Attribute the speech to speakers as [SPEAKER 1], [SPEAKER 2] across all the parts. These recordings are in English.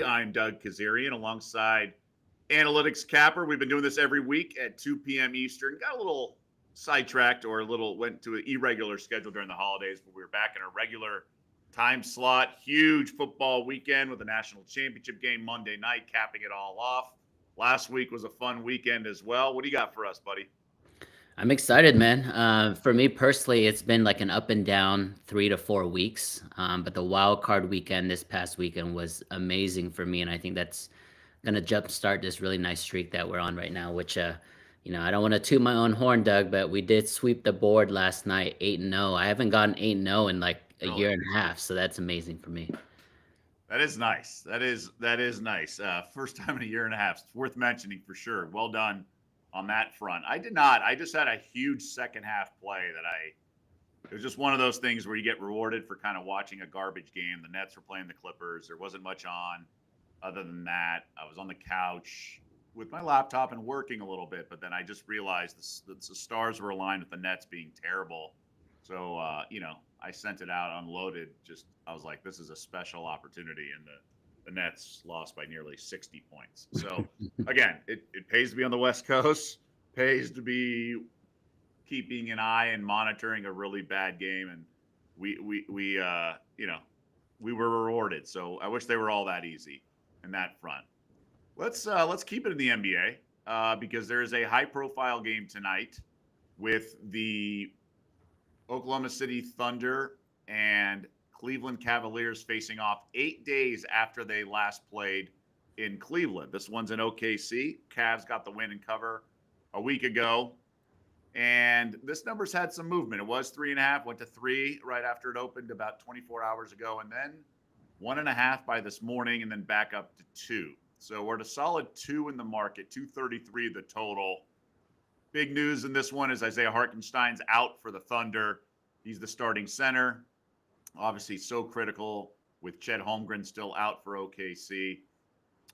[SPEAKER 1] I'm Doug Kazarian alongside Analytics Capper. We've been doing this every week at 2 p.m. Eastern. Got a little sidetracked or went to an irregular schedule during the holidays, but we were back in a regular time slot. Huge football weekend with the national championship game Monday night, capping it all off. Last week was a fun weekend as well. What do you got for us, buddy?
[SPEAKER 2] I'm excited, man. For me personally, it's been like an up and down 3 to 4 weeks. But the wild card weekend this past weekend was amazing for me, and I think that's gonna jumpstart this really nice streak that we're on right now. I don't want to toot my own horn, Doug, but we did sweep the board last night, 8-0. I haven't gotten 8-0 in like a
[SPEAKER 1] Really?
[SPEAKER 2] year and a half, so that's amazing for me.
[SPEAKER 1] That is nice. That is nice. First time in a year and a half. It's worth mentioning for sure. Well done on that front. I did not. I just had a huge second half play that I. It was just one of those things where you get rewarded for kind of watching a garbage game. The Nets were playing the Clippers. There wasn't much on. Other than that, I was on the couch with my laptop and working a little bit. But then I just realized the stars were aligned with the Nets being terrible. So I sent it out, unloaded. Just I was like, this is a special opportunity, and the Nets lost by nearly 60 points. So again, it pays to be on the West Coast, pays to be keeping an eye and monitoring a really bad game, and we were rewarded. So I wish they were all that easy in that front. Let's keep it in the NBA because there is a high profile game tonight with the Oklahoma City Thunder and Cleveland Cavaliers facing off 8 days after they last played in Cleveland. This one's in OKC. Cavs got the win and cover a week ago. And this number's had some movement. It was 3.5, went to 3 right after it opened about 24 hours ago, and then 1.5 by this morning, and then back up to 2. So we're at a solid 2 in the market, 233 the total. Big news in this one is Isaiah Hartenstein's out for the Thunder. He's the starting center. Obviously, so critical with Chet Holmgren still out for OKC.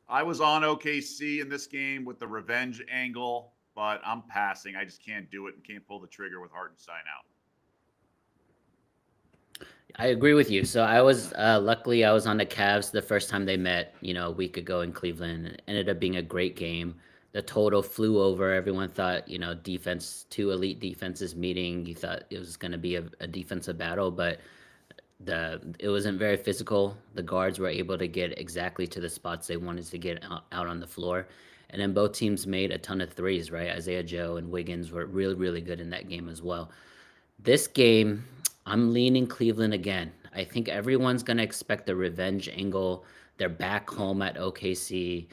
[SPEAKER 1] I was on OKC in this game with the revenge angle, but I'm passing. I just can't do it and can't pull the trigger with Hartenstein out.
[SPEAKER 2] I agree with you. So I was luckily I was on the Cavs the first time they met, a week ago in Cleveland. It ended up being a great game. The total flew over. Everyone thought, defense, two elite defenses meeting. You thought it was going to be a defensive battle, but it wasn't very physical. The guards were able to get exactly to the spots they wanted to get out on the floor. And then both teams made a ton of threes, right? Isaiah Joe and Wiggins were really, really good in that game as well. This game, I'm leaning Cleveland again. I think everyone's going to expect the revenge angle. They're back home at OKC.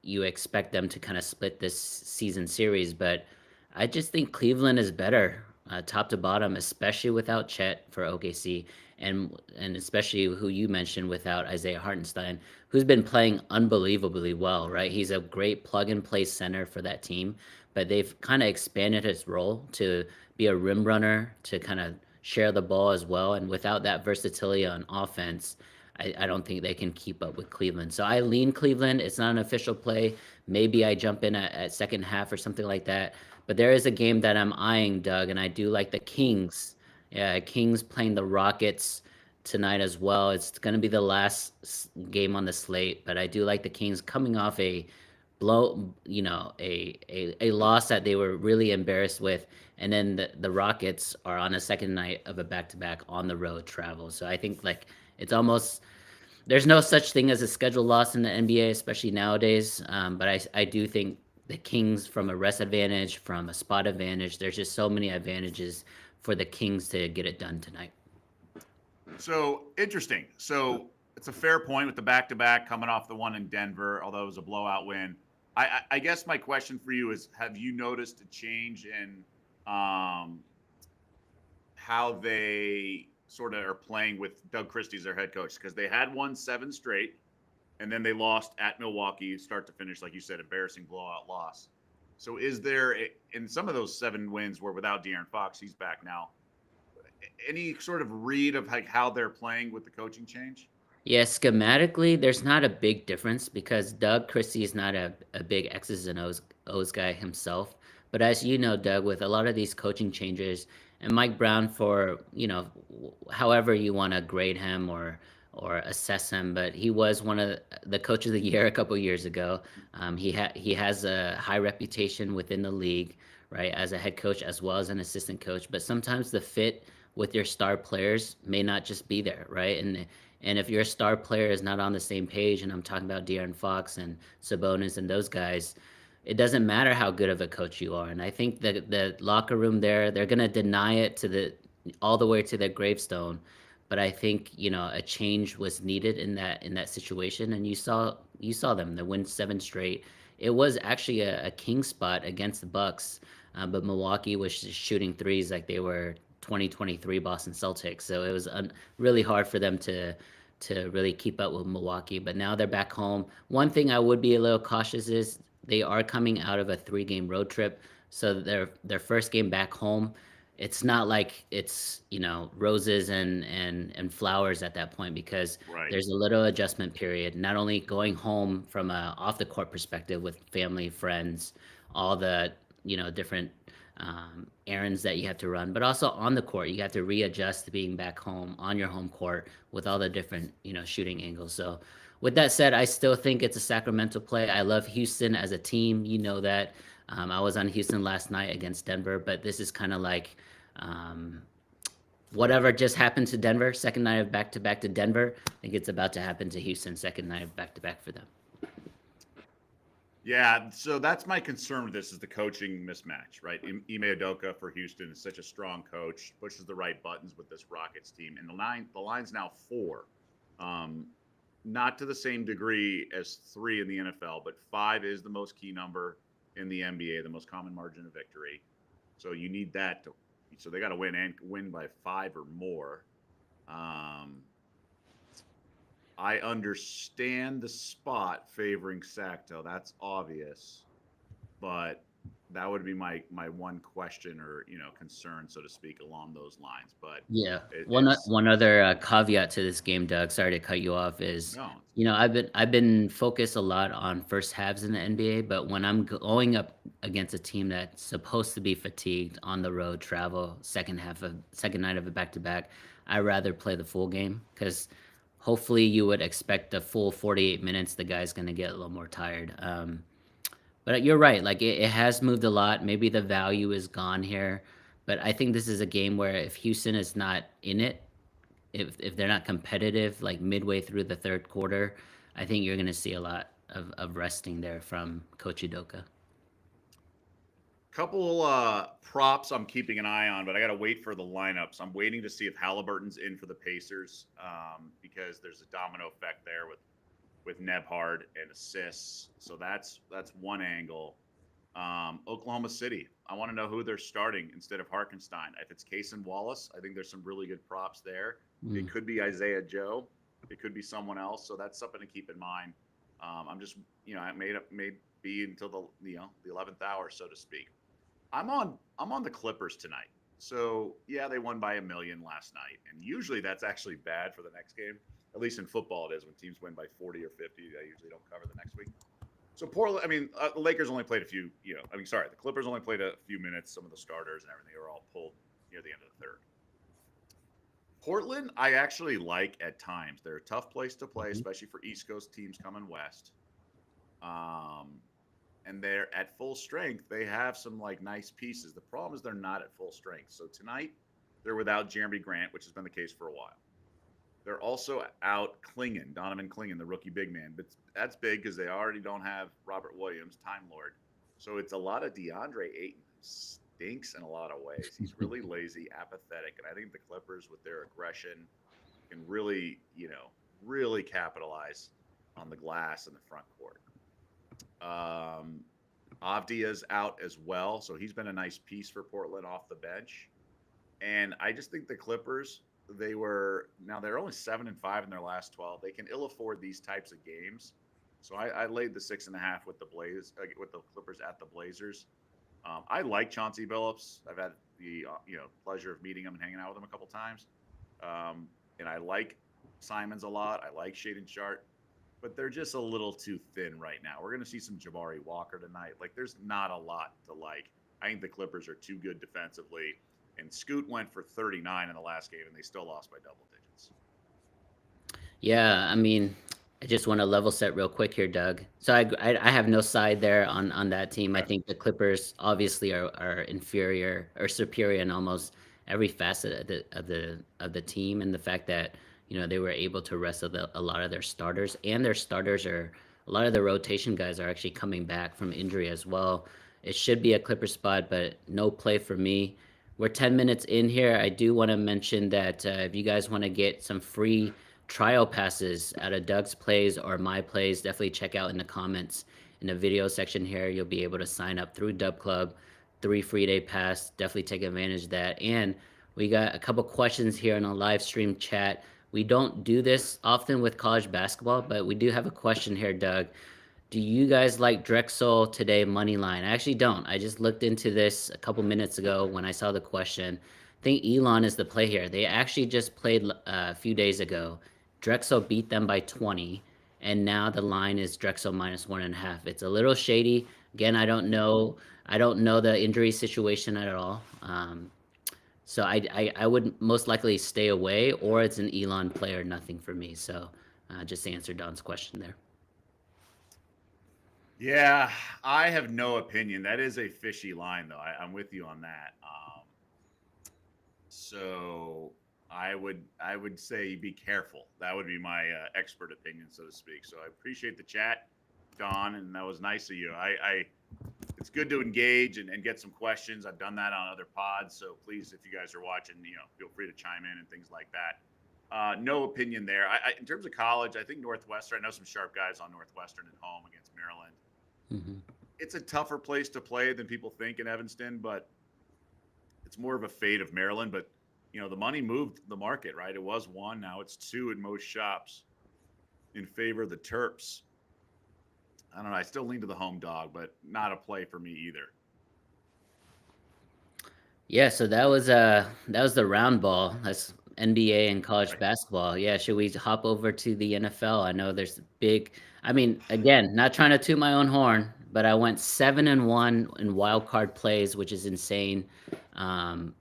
[SPEAKER 2] You expect them to kind of split this season series, but I just think Cleveland is better, top to bottom, especially without Chet for OKC, and especially who you mentioned without Isaiah Hartenstein, who's been playing unbelievably well, right? He's a great plug and play center for that team, but they've kind of expanded his role to be a rim runner, to kind of share the ball as well. And without that versatility on offense, I don't think they can keep up with Cleveland. So I lean Cleveland. It's not an official play. Maybe I jump in at second half or something like that. But there is a game that I'm eyeing, Doug, and I do like the Kings. Yeah, Kings playing the Rockets tonight as well. It's going to be the last game on the slate, but I do like the Kings coming off a a loss that they were really embarrassed with, and then the Rockets are on a second night of a back-to-back on the road travel. So I think like it's almost there's no such thing as a schedule loss in the NBA, especially nowadays. But I do think the Kings, from a rest advantage, from a spot advantage, there's just so many advantages for the Kings to get it done tonight.
[SPEAKER 1] So interesting. So it's a fair point with the back to back coming off the one in Denver, although it was a blowout win. I guess my question for you is: have you noticed a change in um, how they sort of are playing with Doug Christie's their head coach? Because they had won 7 straight, and then they lost at Milwaukee, start to finish, like you said, embarrassing blowout loss. So is there, in some of those 7 wins were without De'Aaron Fox, he's back now, any sort of read of like how they're playing with the coaching change?
[SPEAKER 2] Yeah, schematically, there's not a big difference because Doug Christie is not a big X's and O's guy himself. But as you know, Doug, with a lot of these coaching changes, and Mike Brown, for however you want to grade him or assess him, but he was one of the coach of the year a couple years ago. He has a high reputation within the league, right, as a head coach as well as an assistant coach. But sometimes the fit with your star players may not just be there, right? And if your star player is not on the same page, and I'm talking about De'Aaron Fox and Sabonis and those guys, it doesn't matter how good of a coach you are. And I think the locker room there, they're gonna deny it to the all the way to their gravestone. But I think, a change was needed in that situation, and you saw them. They win 7 straight. It was actually a king spot against the Bucks, but Milwaukee was just shooting threes like they were 2023 Boston Celtics. So it was really hard for them to really keep up with Milwaukee. But now they're back home. One thing I would be a little cautious is they are coming out of a 3-game road trip, so their first game back home, it's not like it's roses and flowers at that point, because
[SPEAKER 1] Right.
[SPEAKER 2] there's a little adjustment period. Not only going home from a off the court perspective with family, friends, all the different errands that you have to run, but also on the court, you have to readjust to being back home on your home court with all the different shooting angles. So with that said, I still think it's a Sacramento play. I love Houston as a team. You know that. I was on Houston last night against Denver, but this is kind of like um, whatever just happened to Denver, second night of back to back to Denver. I think it's about to happen to Houston, second night of back to back for them.
[SPEAKER 1] Yeah, so that's my concern with this is the coaching mismatch, right? Ime Udoka for Houston is such a strong coach, pushes the right buttons with this Rockets team, and the line's now 4. Um, Not to the same degree as 3 in the NFL, but 5 is the most key number in the NBA, the most common margin of victory. So you need that to. So they got to win by 5 or more. Um, I understand the spot favoring Sacto. That's obvious, but that would be my one question or concern, so to speak, along those lines. But
[SPEAKER 2] Yeah. One
[SPEAKER 1] it's
[SPEAKER 2] one other caveat to this game, Doug. Sorry to cut you off. Is
[SPEAKER 1] no,
[SPEAKER 2] I've been focused a lot on first halves in the NBA, but when I'm going up against a team that's supposed to be fatigued on the road, travel, second night of a back to back, I rather play the full game, because hopefully you would expect the full 48 minutes. The guy's gonna get a little more tired. But you're right. Like it has moved a lot. Maybe the value is gone here, but I think this is a game where if Houston is not in it, if they're not competitive, like midway through the third quarter, I think you're going to see a lot of resting there from Coach Udoka.
[SPEAKER 1] couple props I'm keeping an eye on, but I got to wait for the lineups. I'm waiting to see if Halliburton's in for the Pacers, because there's a domino effect there with Nebhard and assists. So that's one angle. Oklahoma City, I want to know who they're starting instead of Harkenstein. If it's Case and Wallace, I think there's some really good props there. It could be Isaiah Joe. It could be someone else. So that's something to keep in mind. I'm just, it may be until the 11th hour, so to speak. I'm on the Clippers tonight. So yeah, they won by a million last night, and usually that's actually bad for the next game. At least in football, it is when teams win by 40 or 50. They usually don't cover the next week. So Portland, the Lakers only played a few. The Clippers only played a few minutes. Some of the starters and everything were all pulled near the end of the third. Portland, I actually like at times. They're a tough place to play, especially for East Coast teams coming west. And they're at full strength. They have some nice pieces. The problem is they're not at full strength. So tonight they're without Jeremy Grant, which has been the case for a while. They're also out Donovan Clingan, the rookie big man. But that's big because they already don't have Robert Williams, Time Lord. So it's a lot of DeAndre Ayton, who stinks in a lot of ways. He's really lazy, apathetic. And I think the Clippers, with their aggression, can really capitalize on the glass in the front court. Avdia's out as well, so he's been a nice piece for Portland off the bench. And I just think the Clippers, they're only 7-5 in their last 12. They can ill afford these types of games. So I laid the 6.5 with the Clippers at the Blazers. I like Chauncey Billups. I've had the pleasure of meeting him and hanging out with him a couple times. And I like Simons a lot. I like Shaedon Sharpe, but they're just a little too thin right now. We're going to see some Jabari Walker tonight. There's not a lot to like. I think the Clippers are too good defensively. And Scoot went for 39 in the last game, and they still lost by double digits.
[SPEAKER 2] Yeah, I mean, I just want to level set real quick here, Doug. So I have no side there on that team. I
[SPEAKER 1] Okay.
[SPEAKER 2] think the Clippers obviously are inferior or superior in almost every facet of the team, and the fact that they were able to rest a lot of their starters, and their starters are a lot of the rotation guys are actually coming back from injury as well. It should be a Clipper spot, but no play for me. We're 10 minutes in here. I do want to mention that if you guys want to get some free trial passes out of Doug's plays or my plays, definitely check out in the comments in the video section here. You'll be able to sign up through DubClub, 3 free day pass. Definitely take advantage of that. And we got a couple questions here in a live stream chat. We don't do this often with college basketball, but we do have a question here, Doug. Do you guys like Drexel today money line? I actually don't. I just looked into this a couple minutes ago when I saw the question. I think Elon is the play here. They actually just played a few days ago. Drexel beat them by 20, and now the line is Drexel -1.5. It's a little shady. Again, I don't know. I don't know the injury situation at all. So I would most likely stay away, or it's an Elon play or nothing for me. So just to answer Don's question there.
[SPEAKER 1] Yeah, I have no opinion. That is a fishy line, though. I'm with you on that. So I would say be careful. That would be my expert opinion, so to speak. So I appreciate the chat, Don, and that was nice of you. I it's good to engage and get some questions. I've done that on other pods, so please, if you guys are watching, feel free to chime in and things like that. No opinion there. In terms of college, I think Northwestern. I know some sharp guys on Northwestern at home against Maryland.
[SPEAKER 2] Hmm.
[SPEAKER 1] It's a tougher place to play than people think in Evanston, but it's more of a fate of Maryland. But the money moved the market, right? It was one, now it's two in most shops in favor of the Terps. I don't know. I still lean to the home dog, but not a play for me either.
[SPEAKER 2] Yeah, so that was the round ball. That's NBA and college
[SPEAKER 1] Right.
[SPEAKER 2] basketball. Yeah, should we hop over to the NFL? I know there's big. I mean, again, not trying to toot my own horn, but I went 7-1 in wild card plays, which is insane. Um,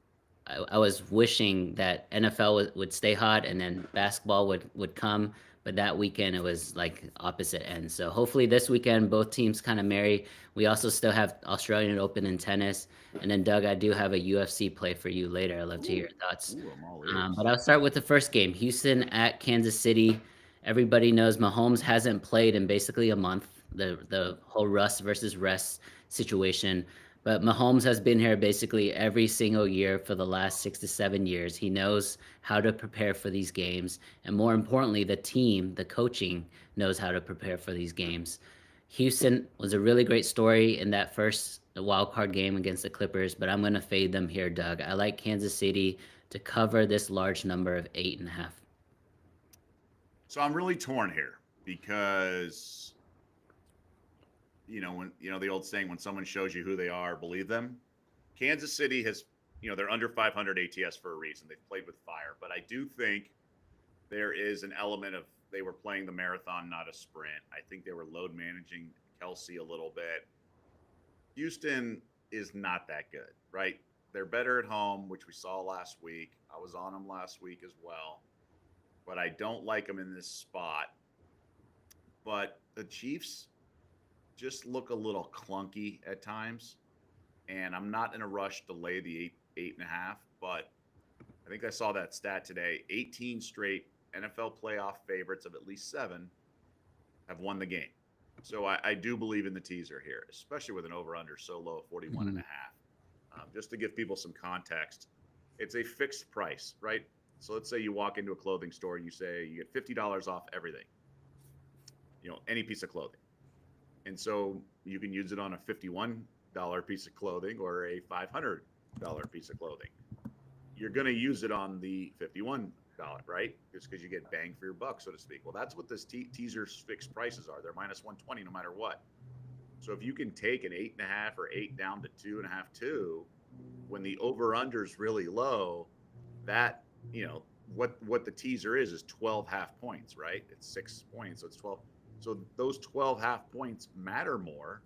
[SPEAKER 2] I was wishing that NFL would stay hot and then basketball would come, but that weekend it was like opposite ends. So hopefully this weekend both teams kind of marry. We also still have Australian Open in tennis, and then Doug, I do have a UFC play for you later. I'd love to hear
[SPEAKER 1] Ooh,
[SPEAKER 2] your thoughts.
[SPEAKER 1] ooh, I'm all ears.
[SPEAKER 2] But I'll start with the first game, Houston at Kansas City. Everybody knows Mahomes hasn't played in basically a month. The whole Russ versus rest situation. But Mahomes has been here basically every single year for the last 6 to 7 years. He knows how to prepare for these games. And more importantly, the team, the coaching knows how to prepare for these games. Houston was a really great story in that first wild card game against the Clippers, but I'm going to fade them here, Doug. I like Kansas City to cover this large number of 8.5.
[SPEAKER 1] So I'm really torn here because when the old saying, when someone shows you who they are, believe them. Kansas City has, they're under 500 ATS for a reason. They've played with fire, but I do think there is an element of they were playing the marathon, not a sprint. I think they were load managing Kelsey a little bit. Houston is not that good, right? They're better at home, which we saw last week. I was on them last week as well, but I don't like them in this spot. But the Chiefs just look a little clunky at times, and I'm not in a rush to lay the 8.5. But I think I saw that stat today: 18 straight NFL playoff favorites of at least 7 have won the game. So I do believe in the teaser here, especially with an over/under so low at 41 and
[SPEAKER 2] Mhm.
[SPEAKER 1] a half. Just to give people some context, it's a fixed price, right? So let's say you walk into a clothing store and you say you get $50 off everything, any piece of clothing. And so you can use it on a $51 piece of clothing or a $500 piece of clothing. You're going to use it on the $51, right? Just because you get bang for your buck, so to speak. Well, that's what this teaser's fixed prices are. They're -120 no matter what. So if you can take an 8.5 or 8 down to 2.5, 2, when the over under is really low, that, what the teaser is 12 half points, right? It's 6 points. So it's 12. So those 12 half points matter more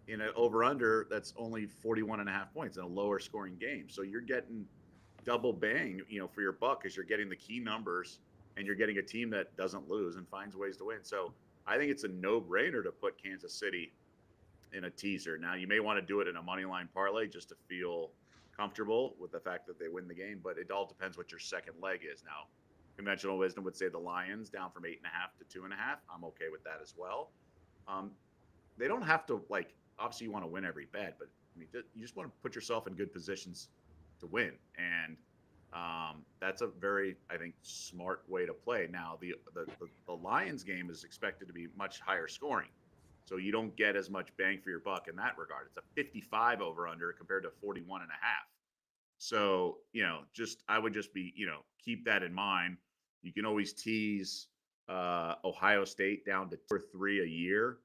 [SPEAKER 1] in an over under that's only 41 and a half points in a lower scoring game. So you're getting double bang, for your buck, as you're getting the key numbers and you're getting a team that doesn't lose and finds ways to win. So I think it's a no-brainer to put Kansas City in a teaser. Now you may want to do it in a money line parlay just to feel comfortable with the fact that they win the game, but it all depends what your second leg is. Now, conventional wisdom would say the Lions down from 8.5 to 2.5. I'm okay with that as well. Um, they don't have to like. Obviously, you want to win every bet, but I mean, you just want to put yourself in good positions to win, and that's a very, I think, smart way to play. Now, the Lions game is expected to be much higher scoring, so you don't get as much bang for your buck in that regard. It's a 55 over under compared to 41 and a half. So, just I would just be, keep that in mind. You can always tease Ohio State down to 2 or 3 a year.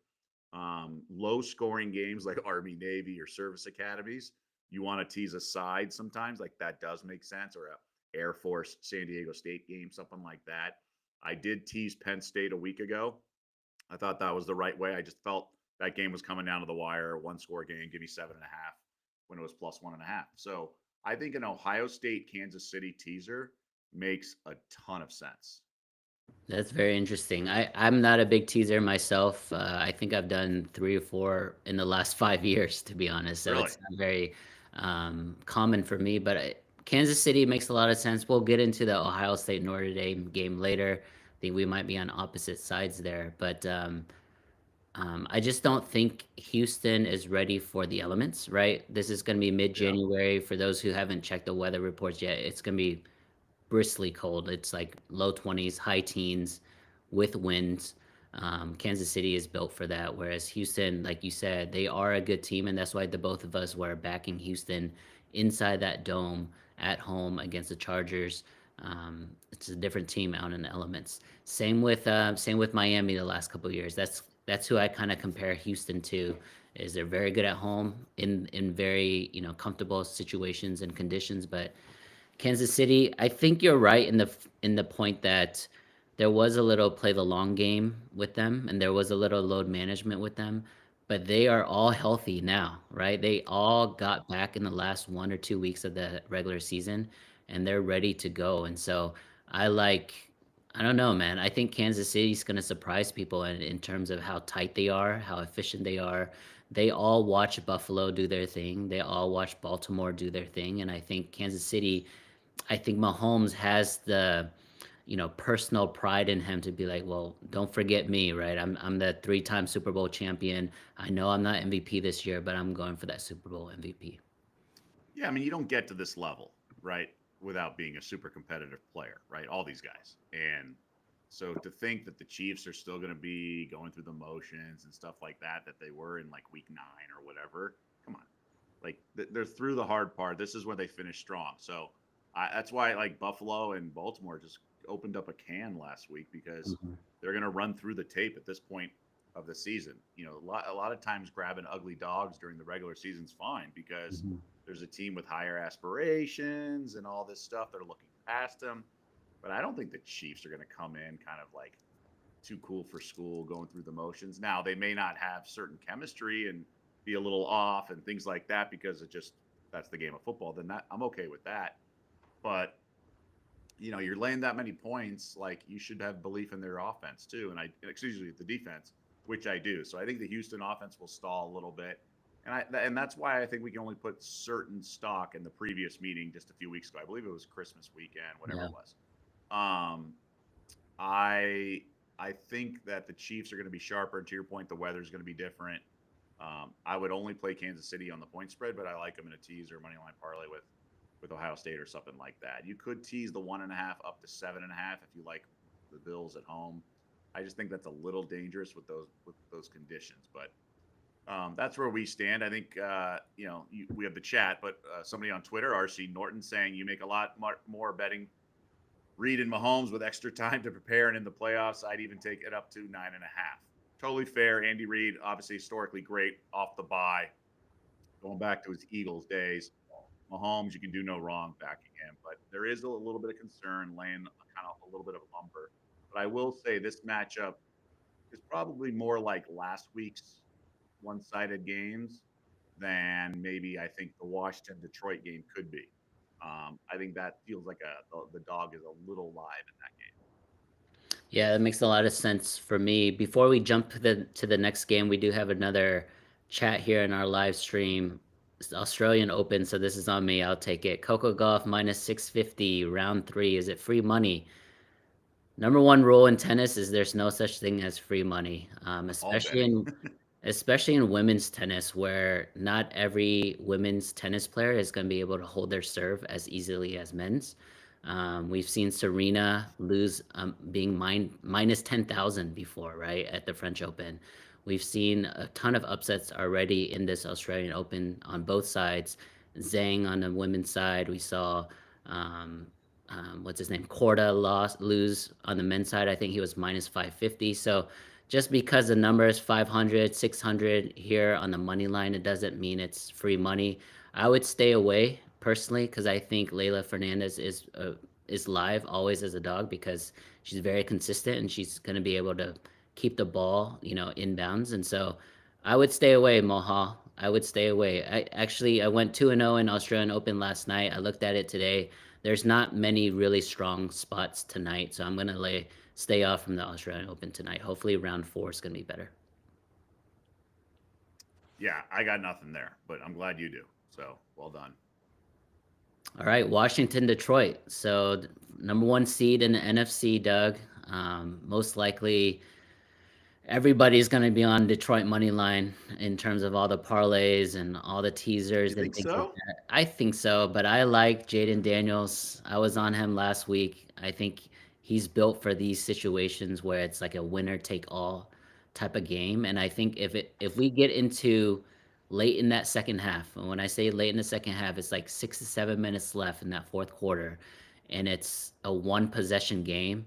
[SPEAKER 1] Low scoring games like Army, Navy, or service academies, you want to tease a side sometimes, like that does make sense, or a Air Force San Diego State game, something like that. I did tease Penn State a week ago. I thought that was the right way. I just felt that game was coming down to the wire, one score game, give me 7.5 when it was plus 1.5. So I think an Ohio State Kansas City teaser makes a ton of sense.
[SPEAKER 2] That's very interesting. I'm not a big teaser myself. I think I've done 3 or 4 in the last 5 years, to be honest, so
[SPEAKER 1] Really?
[SPEAKER 2] it's not very, common for me, but Kansas City makes a lot of sense. We'll get into the Ohio State Notre Dame game later. I think we might be on opposite sides there, but, I just don't think Houston is ready for the elements, right? This is gonna be
[SPEAKER 1] Yeah.
[SPEAKER 2] mid-January. For those who haven't checked the weather reports yet, it's gonna be briskly cold. It's like low 20s, high teens with winds. Kansas City is built for that. Whereas Houston, like you said, they are a good team. And that's why the both of us were backing Houston inside that dome at home against the Chargers. It's a different team out in the elements. Same with Miami the last couple of years. That's who I kind of compare Houston to. Is they're very good at home in very comfortable situations and conditions, but Kansas City, I think you're right in the point that there was a little play the long game with them, and there was a little load management with them, but they are all healthy now, right? They all got back in the last 1 or 2 weeks of the regular season, and they're ready to go. And so I like, I don't know, man. I think Kansas City's going to surprise people in terms of how tight they are, how efficient they are. They all watch Buffalo do their thing. They all watch Baltimore do their thing, and I think Kansas City, I think Mahomes has the, personal pride in him to be like, well, don't forget me, right? I'm the 3-time Super Bowl champion. I know I'm not MVP this year, but I'm going for that Super Bowl MVP.
[SPEAKER 1] Yeah, I mean, you don't get to this level, right, without being a super competitive player, right? All these guys. And so to think that the Chiefs are still going to be going through the motions and stuff like that they were in like week 9 or whatever, come on. Like they're through the hard part. This is where they finish strong. So that's why like Buffalo and Baltimore just opened up a can last week because
[SPEAKER 2] Mhm.
[SPEAKER 1] they're going to run through the tape at this point of the season. A lot of times grabbing ugly dogs during the regular season's fine because
[SPEAKER 2] Mhm.
[SPEAKER 1] there's a team with higher aspirations and all this stuff. They're looking past them. But I don't think the Chiefs are going to come in kind of like too cool for school, going through the motions. Now they may not have certain chemistry and be a little off and things like that because it just that's the game of football. Then I'm okay with that. But you're laying that many points, like you should have belief in their offense too. And excuse me, the defense, which I do. So I think the Houston offense will stall a little bit. And that's why I think we can only put certain stock in the previous meeting just a few weeks ago. I believe it was Christmas weekend, whatever
[SPEAKER 2] Yeah.
[SPEAKER 1] it was. Um, I I think that the Chiefs are going to be sharper. To your point, the weather's going to be different. I would only play Kansas City on the point spread, but I like them in a tease or money line parlay with Ohio State or something like that. You could tease the 1.5 up to 7.5 if you like the Bills at home. I just think that's a little dangerous with those conditions, but that's where we stand. I think we have the chat, but somebody on Twitter, RC Norton, saying you make a lot more betting Reed and Mahomes with extra time to prepare, and in the playoffs, I'd even take it up to 9.5. Totally fair. Andy Reid, obviously historically great off the bye, going back to his Eagles days. Mahomes, you can do no wrong backing him, but there is a little bit of concern laying kind of a little bit of lumber. But I will say this matchup is probably more like last week's one-sided games than maybe I think the Washington Detroit game could be. I think that feels like the dog is a little live in that game.
[SPEAKER 2] Yeah, that makes a lot of sense for me. Before we jump to the next game, we do have another chat here in our live stream. It's the Australian Open, so this is on me. I'll take it. Coco Golf minus 650, round three. Is it free money? Number one rule in tennis is there's no such thing as free money,
[SPEAKER 1] All betting.
[SPEAKER 2] especially in women's tennis, where not every women's tennis player is going to be able to hold their serve as easily as men's. We've seen Serena lose being minus 10,000 before, right, at the French Open. We've seen a ton of upsets already in this Australian Open on both sides. Zhang on the women's side, we saw um, what's his name, Korda lose on the men's side. I think he was minus 550. So just because the number is 500, 600 here on the money line, it doesn't mean it's free money. I would stay away personally because I think Leila Fernandez is live always as a dog because she's very consistent and she's going to be able to keep the ball, inbounds. And so I would stay away, Moha. I would stay away. I went 2-0 in Australian Open last night. I looked at it today. There's not many really strong spots tonight, so I'm gonna stay off from the Australian Open tonight. Hopefully, round four is gonna be better.
[SPEAKER 1] Yeah, I got nothing there, but I'm glad you do. So well done.
[SPEAKER 2] All right, Washington, Detroit. So number one seed in the NFC, Doug. Most likely, everybody's going to be on Detroit money line in terms of all the parlays and all the teasers
[SPEAKER 1] You
[SPEAKER 2] and
[SPEAKER 1] think
[SPEAKER 2] things like
[SPEAKER 1] so?
[SPEAKER 2] that. I think so, but I like Jaden Daniels. I was on him last week. I think he's built for these situations where it's like a winner take all type of game. And I think if we get into late in that second half, and when I say late in the second half, it's like 6 to 7 minutes left in that fourth quarter, and it's a one possession game.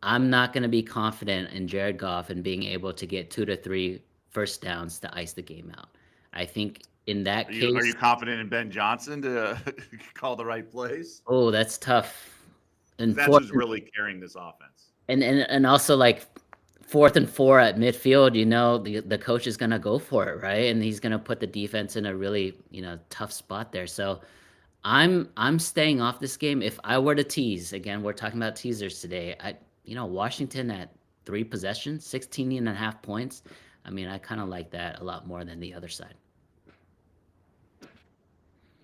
[SPEAKER 2] I'm not going to be confident in Jared Goff and being able to get 2 to 3 first downs to ice the game out. I think in that
[SPEAKER 1] Are you
[SPEAKER 2] case,
[SPEAKER 1] confident in Ben Johnson to call the right plays?
[SPEAKER 2] oh, that's tough.
[SPEAKER 1] Because
[SPEAKER 2] And
[SPEAKER 1] that's
[SPEAKER 2] fourth
[SPEAKER 1] who's really carrying this offense.
[SPEAKER 2] and also like 4th and 4 at midfield, the coach is gonna go for it, right? And he's gonna put the defense in a really, tough spot there. So I'm staying off this game. If I were to tease, again, we're talking about teasers today. Washington at 3 possessions, 16.5 points. I mean, I kind of like that a lot more than the other side.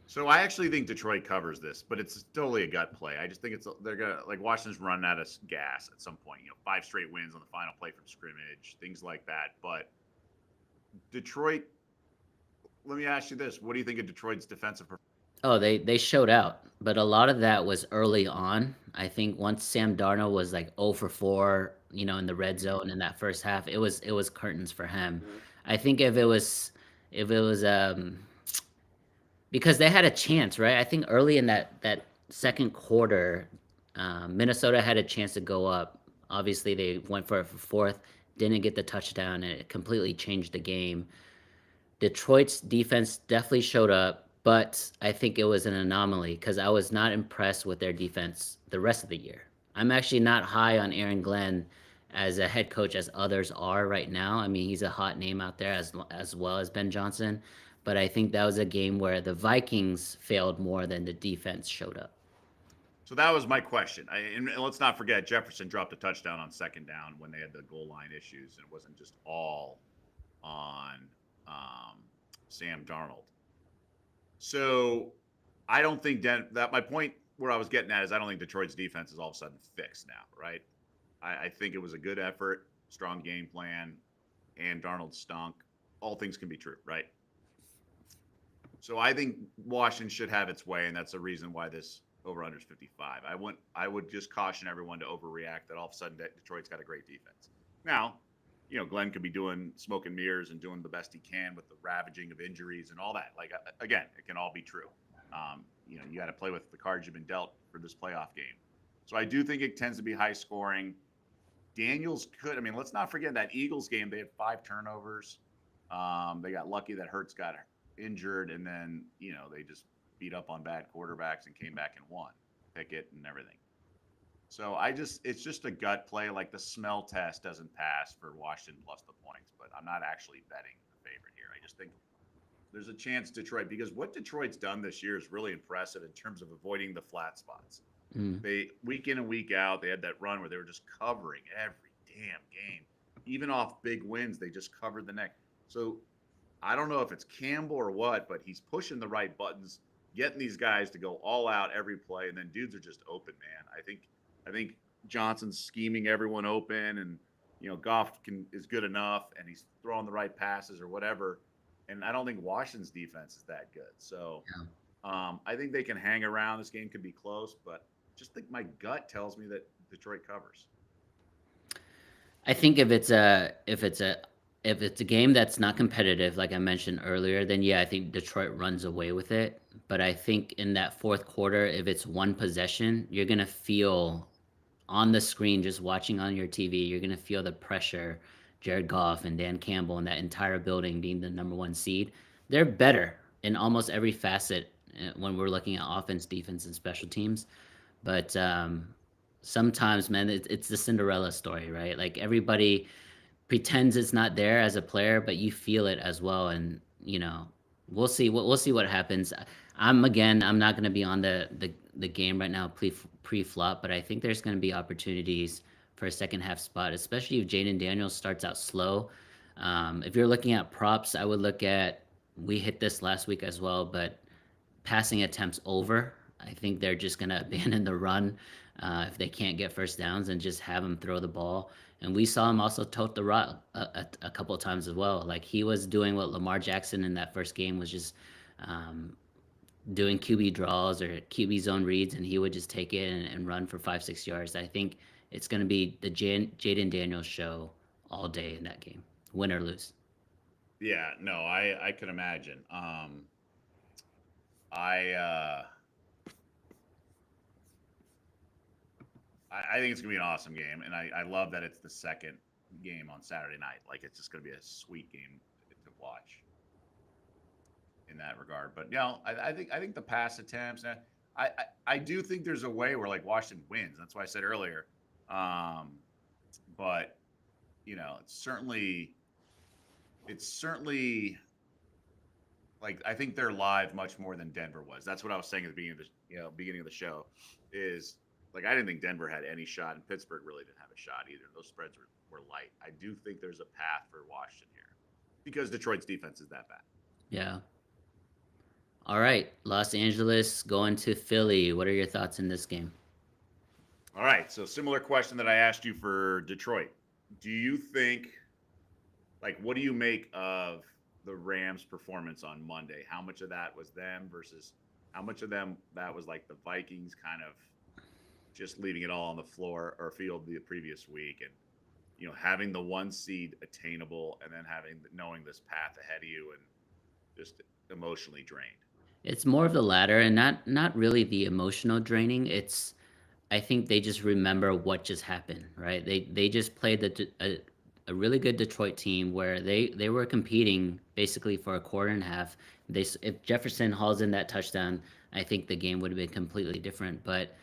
[SPEAKER 1] So I actually think Detroit covers this, but it's totally a gut play. I just think they're gonna like Washington's run out of gas at some point. 5 straight wins on the final play from scrimmage, things like that. But Detroit, let me ask you this: what do you think of Detroit's defensive performance?
[SPEAKER 2] Oh, they showed out, but a lot of that was early on. I think once Sam Darnold was like 0 for 4, in the red zone in that first half, it was curtains for him. I think if it was because they had a chance, right? I think early in that second quarter, Minnesota had a chance to go up. Obviously, they went for it for fourth, didn't get the touchdown, and it completely changed the game. Detroit's defense definitely showed up, but I think it was an anomaly because I was not impressed with their defense the rest of the year. I'm actually not high on Aaron Glenn as a head coach as others are right now. I mean, he's a hot name out there as well as Ben Johnson, but I think that was a game where the Vikings failed more than the defense showed up.
[SPEAKER 1] So that was my question. And let's not forget Jefferson dropped a touchdown on second down when they had the goal line issues, and it wasn't just all on Sam Darnold. So I don't think that my point where I was getting at is I don't think Detroit's defense is all of a sudden fixed now, right? I think it was a good effort, strong game plan, and Darnold stunk. All things can be true, right? So I think Washington should have its way, and that's the reason why this over under is 55. I would just caution everyone to overreact that all of a sudden Detroit's got a great defense. Now, Glenn could be doing smoke and mirrors and doing the best he can with the ravaging of injuries and all that. Like, again, it can all be true. You got to play with the cards you've been dealt for this playoff game. So I do think it tends to be high scoring. Daniels could, let's not forget that Eagles game, they had 5 turnovers. They got lucky that Hurts got injured, and then, they just beat up on bad quarterbacks and came back and won, Pickett and everything. So it's just a gut play. Like the smell test doesn't pass for Washington plus the points, but I'm not actually betting the favorite here. I just think there's a chance Detroit, because what Detroit's done this year is really impressive in terms of avoiding the flat spots.
[SPEAKER 2] Mm.
[SPEAKER 1] They week in and week out, they had that run where they were just covering every damn game. Even off big wins, they just covered the neck. So I don't know if it's Campbell or what, but he's pushing the right buttons, getting these guys to go all out every play, and then dudes are just open, man. I think Johnson's scheming everyone open, and Goff is good enough, and he's throwing the right passes or whatever. And I don't think Washington's defense is that good. So
[SPEAKER 2] Yeah.
[SPEAKER 1] I think they can hang around. This game could be close, but just think my gut tells me that Detroit covers.
[SPEAKER 2] I think if it's a game that's not competitive, like I mentioned earlier, then yeah, I think Detroit runs away with it. But I think in that fourth quarter, if it's one possession, you're gonna feel on the screen, just watching on your TV, you're gonna feel the pressure. Jared Goff and Dan Campbell and that entire building being the number one seed, they're better in almost every facet when we're looking at offense, defense, and special teams. But sometimes, man, it's the Cinderella story, right? Like everybody pretends it's not there as a player, but you feel it as well. And we'll see what happens. I'm not going to be on the game right now pre-flop, but I think there's going to be opportunities for a second half spot, especially if Jaden Daniels starts out slow. If you're looking at props, I would look at, we hit this last week as well, but passing attempts over. I think they're just going to abandon the run if they can't get first downs and just have him throw the ball. And we saw him also tote the rock a couple of times as well. Like he was doing what Lamar Jackson in that first game was just um, doing QB draws or QB zone reads, and he would just take it and run for 5-6 yards. I think it's going to be the Jaden Daniels show all day in that game, win or lose.
[SPEAKER 1] Yeah, no, I can imagine. I uh, I think it's gonna be an awesome game, and I love that it's the second game on Saturday night. Like it's just gonna be a sweet game to watch in that regard. But I think the pass attempts. I do think there's a way where like Washington wins. That's why I said earlier. Um, but it's certainly like I think they're live much more than Denver was. That's what I was saying at the beginning of the show. Is like I didn't think Denver had any shot, and Pittsburgh really didn't have a shot either. Those spreads were light. I do think there's a path for Washington here because Detroit's defense is that bad.
[SPEAKER 2] Yeah. All right, Los Angeles going to Philly. What are your thoughts in this game?
[SPEAKER 1] All right, so similar question that I asked you for Detroit. Do you think like what do you make of the Rams' performance on Monday? How much of that was them versus how much of them that was like the Vikings kind of just leaving it all on the floor or field the previous week, and having the one seed attainable, and then knowing this path ahead of you and just emotionally drained.
[SPEAKER 2] It's more of the latter, and not really the emotional draining. It's I think they just remember what just happened, right? They just played a really good Detroit team where they were competing basically for a quarter and a half. If Jefferson hauls in that touchdown, I think the game would have been completely different. But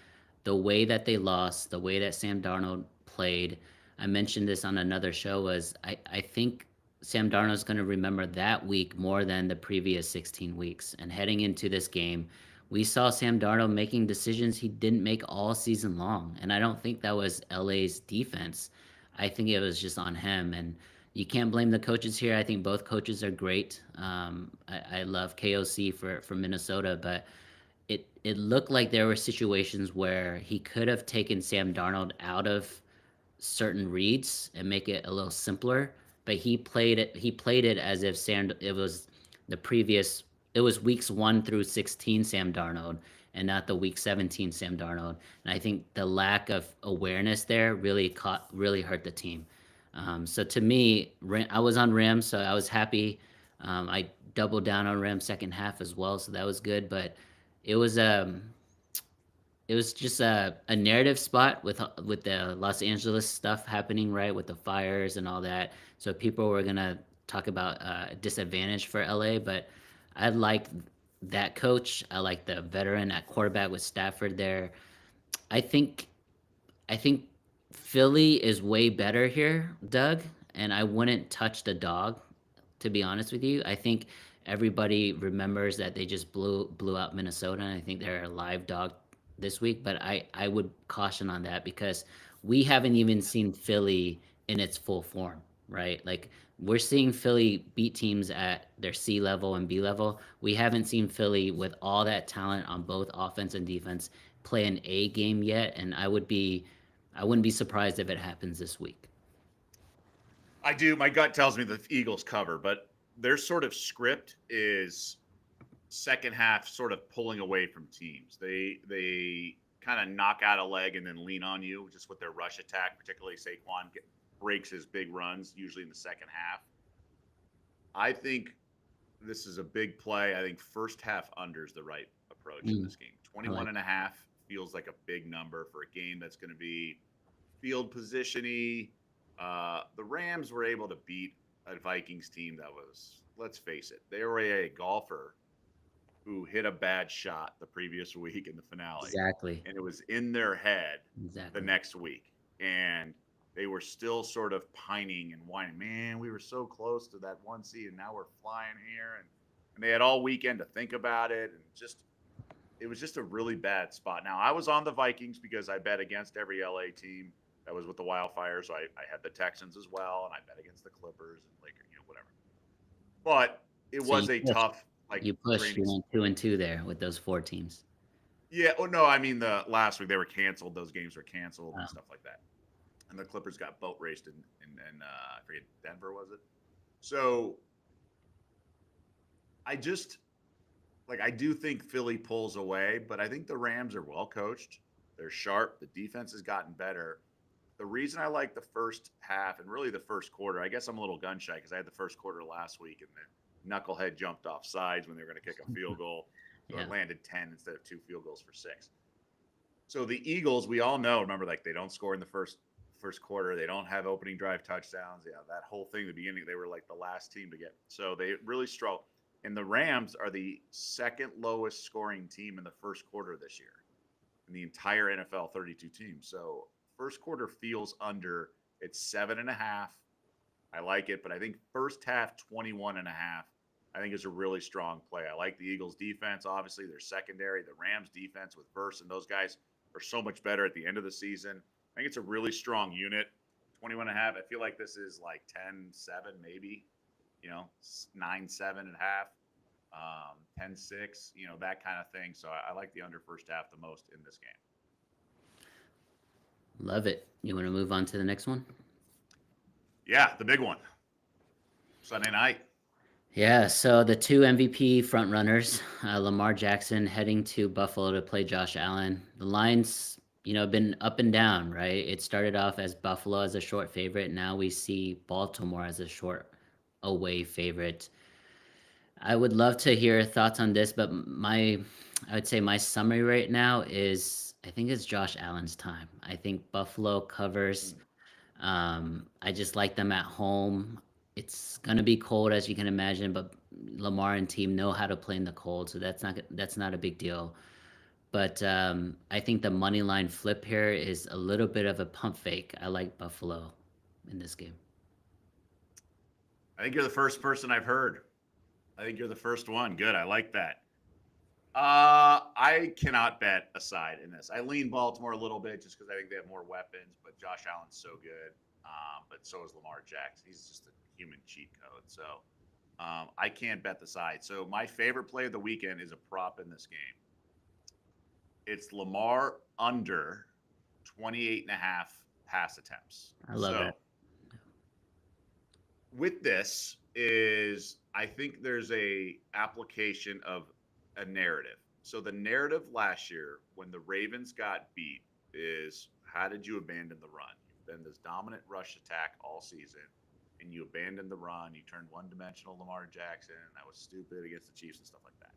[SPEAKER 2] the way that they lost, the way that Sam Darnold played, I mentioned this on another show, was I think Sam Darnold's going to remember that week more than the previous 16 weeks. And heading into this game, we saw Sam Darnold making decisions he didn't make all season long. And I don't think that was LA's defense. I think it was just on him. And you can't blame the coaches here. I think both coaches are great. I love KOC for Minnesota, but it looked like there were situations where he could have taken Sam Darnold out of certain reads and make it a little simpler, but he played it as if Sam it was the previous it was weeks 1 through 16 Sam Darnold and not the week 17 Sam Darnold. And I think the lack of awareness there really hurt the team. So to me, I was on Rams, so I was happy. I doubled down on Rams second half as well, so that was good. But it was just a narrative spot with the Los Angeles stuff happening, right, with the fires and all that. So people were gonna talk about disadvantage for LA, but I like that coach. I like the veteran at quarterback with Stafford there. I think I think Philly is way better here, Doug, and I wouldn't touch the dog, to be honest with you. I think everybody remembers that they just blew out Minnesota, and I think they're a live dog this week, but I would caution on that because we haven't even seen Philly in its full form, right? Like we're seeing Philly beat teams at their C level and B level. We haven't seen Philly with all that talent on both offense and defense play an A game yet, and I wouldn't be surprised if it happens this week.
[SPEAKER 1] I do. My gut tells me the Eagles cover, but their sort of script is second half sort of pulling away from teams. They kind of knock out a leg and then lean on you just with their rush attack, particularly breaks his big runs usually in the second half. I think this is a big play. I think first half under is the right approach in
[SPEAKER 2] Mm,
[SPEAKER 1] this game.
[SPEAKER 2] I
[SPEAKER 1] 21
[SPEAKER 2] like
[SPEAKER 1] and a half feels like a big number for a game that's going to be field positiony. The Rams were able to beat a Vikings team that was, let's face it, they were a golfer who hit a bad shot the previous week in the finale,
[SPEAKER 2] exactly,
[SPEAKER 1] and it was in their head the
[SPEAKER 2] exactly.
[SPEAKER 1] next week, and they were still sort of pining and whining. Man, we were so close to that one seed, and now we're flying here, and they had all weekend to think about it, and just it was just a really bad spot. Now I was on the Vikings because I bet against every LA team that was with the Wildfires. So I had the Texans as well, and I bet against the Clippers and Lakers, whatever. But it
[SPEAKER 2] So
[SPEAKER 1] was a tough like
[SPEAKER 2] you
[SPEAKER 1] training.
[SPEAKER 2] went 2-2 there with those four teams.
[SPEAKER 1] Yeah. Oh no, I mean the last week they were canceled. Those games were canceled and
[SPEAKER 2] Wow.
[SPEAKER 1] stuff like that. And the Clippers got boat raced in I forget Denver was it. So I just I do think Philly pulls away, but I think the Rams are well coached. They're sharp. The defense has gotten better. The reason I like the first half and really the first quarter, I guess I'm a little gun shy because I had the first quarter last week and the knucklehead jumped off sides when they were going to kick a field goal. So it
[SPEAKER 2] Yeah.
[SPEAKER 1] landed 10 instead of two field goals for six. So the Eagles, we all know, remember, like they don't score in the first quarter. They don't have opening drive touchdowns. Yeah, that whole thing, the beginning, they were like the last team to get. So they really struggle. And the Rams are the second lowest scoring team in the first quarter this year in the entire NFL 32 teams. So first quarter feels under. It's 7.5. I like it, but I think first half 21 and a half, I think is a really strong play. I like the Eagles defense. Obviously, their secondary, the Rams defense with Verse and those guys are so much better at the end of the season. I think it's a really strong unit. 21 and a half. I feel like this is like 10-7, maybe, 9-7 and a half, 10-6, that kind of thing. So I like the under first half the most in this game.
[SPEAKER 2] Love it. You want to move on to the next one?
[SPEAKER 1] Yeah, the big one. Sunday night.
[SPEAKER 2] Yeah, so the two MVP frontrunners, Lamar Jackson heading to Buffalo to play Josh Allen. The line's, been up and down, right? It started off as Buffalo as a short favorite. Now we see Baltimore as a short away favorite. I would love to hear your thoughts on this, but I would say my summary right now is I think it's Josh Allen's time. I think Buffalo covers. I just like them at home. It's gonna be cold as you can imagine, but Lamar and team know how to play in the cold, so that's not a big deal. But I think the money line flip here is a little bit of a pump fake. I like Buffalo in this game.
[SPEAKER 1] I think you're the first person I've heard. I think you're the first one. Good. I like that. I cannot bet a side in this. I lean Baltimore a little bit just because I think they have more weapons, but Josh Allen's so good. But so is Lamar Jackson. He's just a human cheat code. So I can't bet the side. So my favorite play of the weekend is a prop in this game. It's Lamar under 28 and a half pass attempts.
[SPEAKER 2] I love
[SPEAKER 1] So
[SPEAKER 2] it.
[SPEAKER 1] with this is I think there's a application of a narrative. So the narrative last year when the Ravens got beat is how did you abandon the run? You've been this dominant rush attack all season and you abandoned the run. You turned one-dimensional Lamar Jackson. That was stupid against the Chiefs and stuff like that.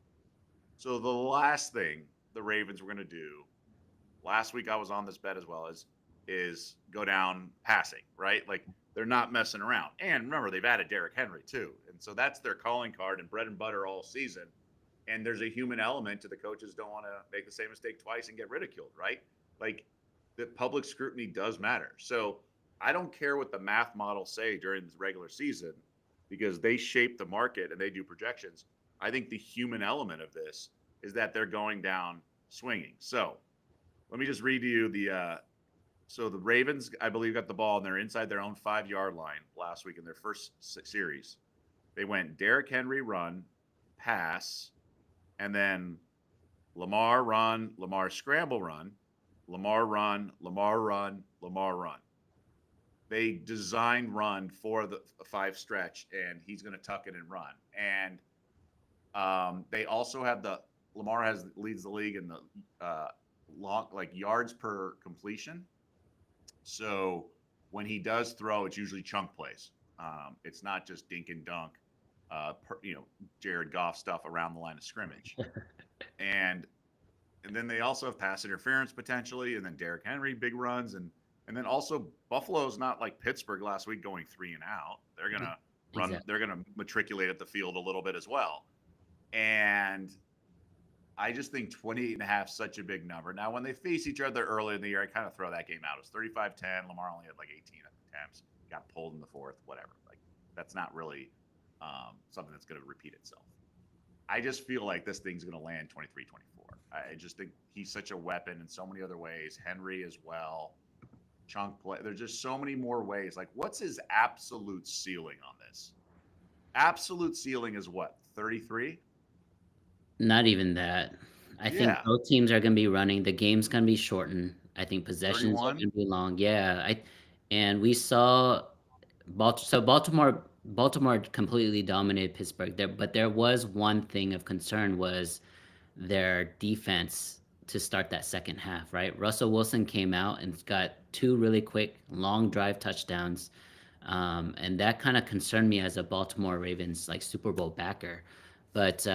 [SPEAKER 1] So the last thing the Ravens were going to do last week I was on this bet as well is go down passing, right? Like they're not messing around. And remember, they've added Derrick Henry too. And so that's their calling card and bread and butter all season. And there's a human element to the coaches don't want to make the same mistake twice and get ridiculed, right? Like the public scrutiny does matter. So I don't care what the math models say during the regular season because they shape the market and they do projections. I think the human element of this is that they're going down swinging. So Let me just read to you the. So the Ravens, I believe, got the ball and they're inside their own 5 yard line last week in their first series. They went Derrick Henry run, pass, and then Lamar run, Lamar scramble run, Lamar run, Lamar run, Lamar run. They designed run for the 5 stretch, and he's going to tuck it and run. And they also have the Lamar has leads the league in the long like yards per completion. So when he does throw, it's usually chunk plays. It's not just dink and dunk, Jared Goff stuff around the line of scrimmage. and and then they also have pass interference potentially, and then Derrick Henry big runs, and then also Buffalo's not like Pittsburgh last week going 3 and out. They're gonna run.
[SPEAKER 2] Exactly.
[SPEAKER 1] They're gonna matriculate at the field a little bit as well, and I just think 28 and a half is such a big number. Now, when they face each other early in the year, I kind of throw that game out. It was 35-10. Lamar only had like 18 attempts, got pulled in the fourth, whatever. Like, that's not really something that's going to repeat itself. I just feel like this thing's going to land 23-24. I just think he's such a weapon in so many other ways. Henry as well. Chunk play. There's just so many more ways. Like, what's his absolute ceiling on this? Absolute ceiling is what? 33?
[SPEAKER 2] Not even that. I think
[SPEAKER 1] Yeah.
[SPEAKER 2] both teams are gonna be running. The game's gonna be shortened. I think possessions are
[SPEAKER 1] 31?
[SPEAKER 2] gonna be long. Yeah, and we saw Baltimore completely dominated Pittsburgh there, but there was one thing of concern was their defense to start that second half, right? Russell Wilson came out and got two really quick long drive touchdowns. And that kind of concerned me as a Baltimore Ravens like Super Bowl backer. But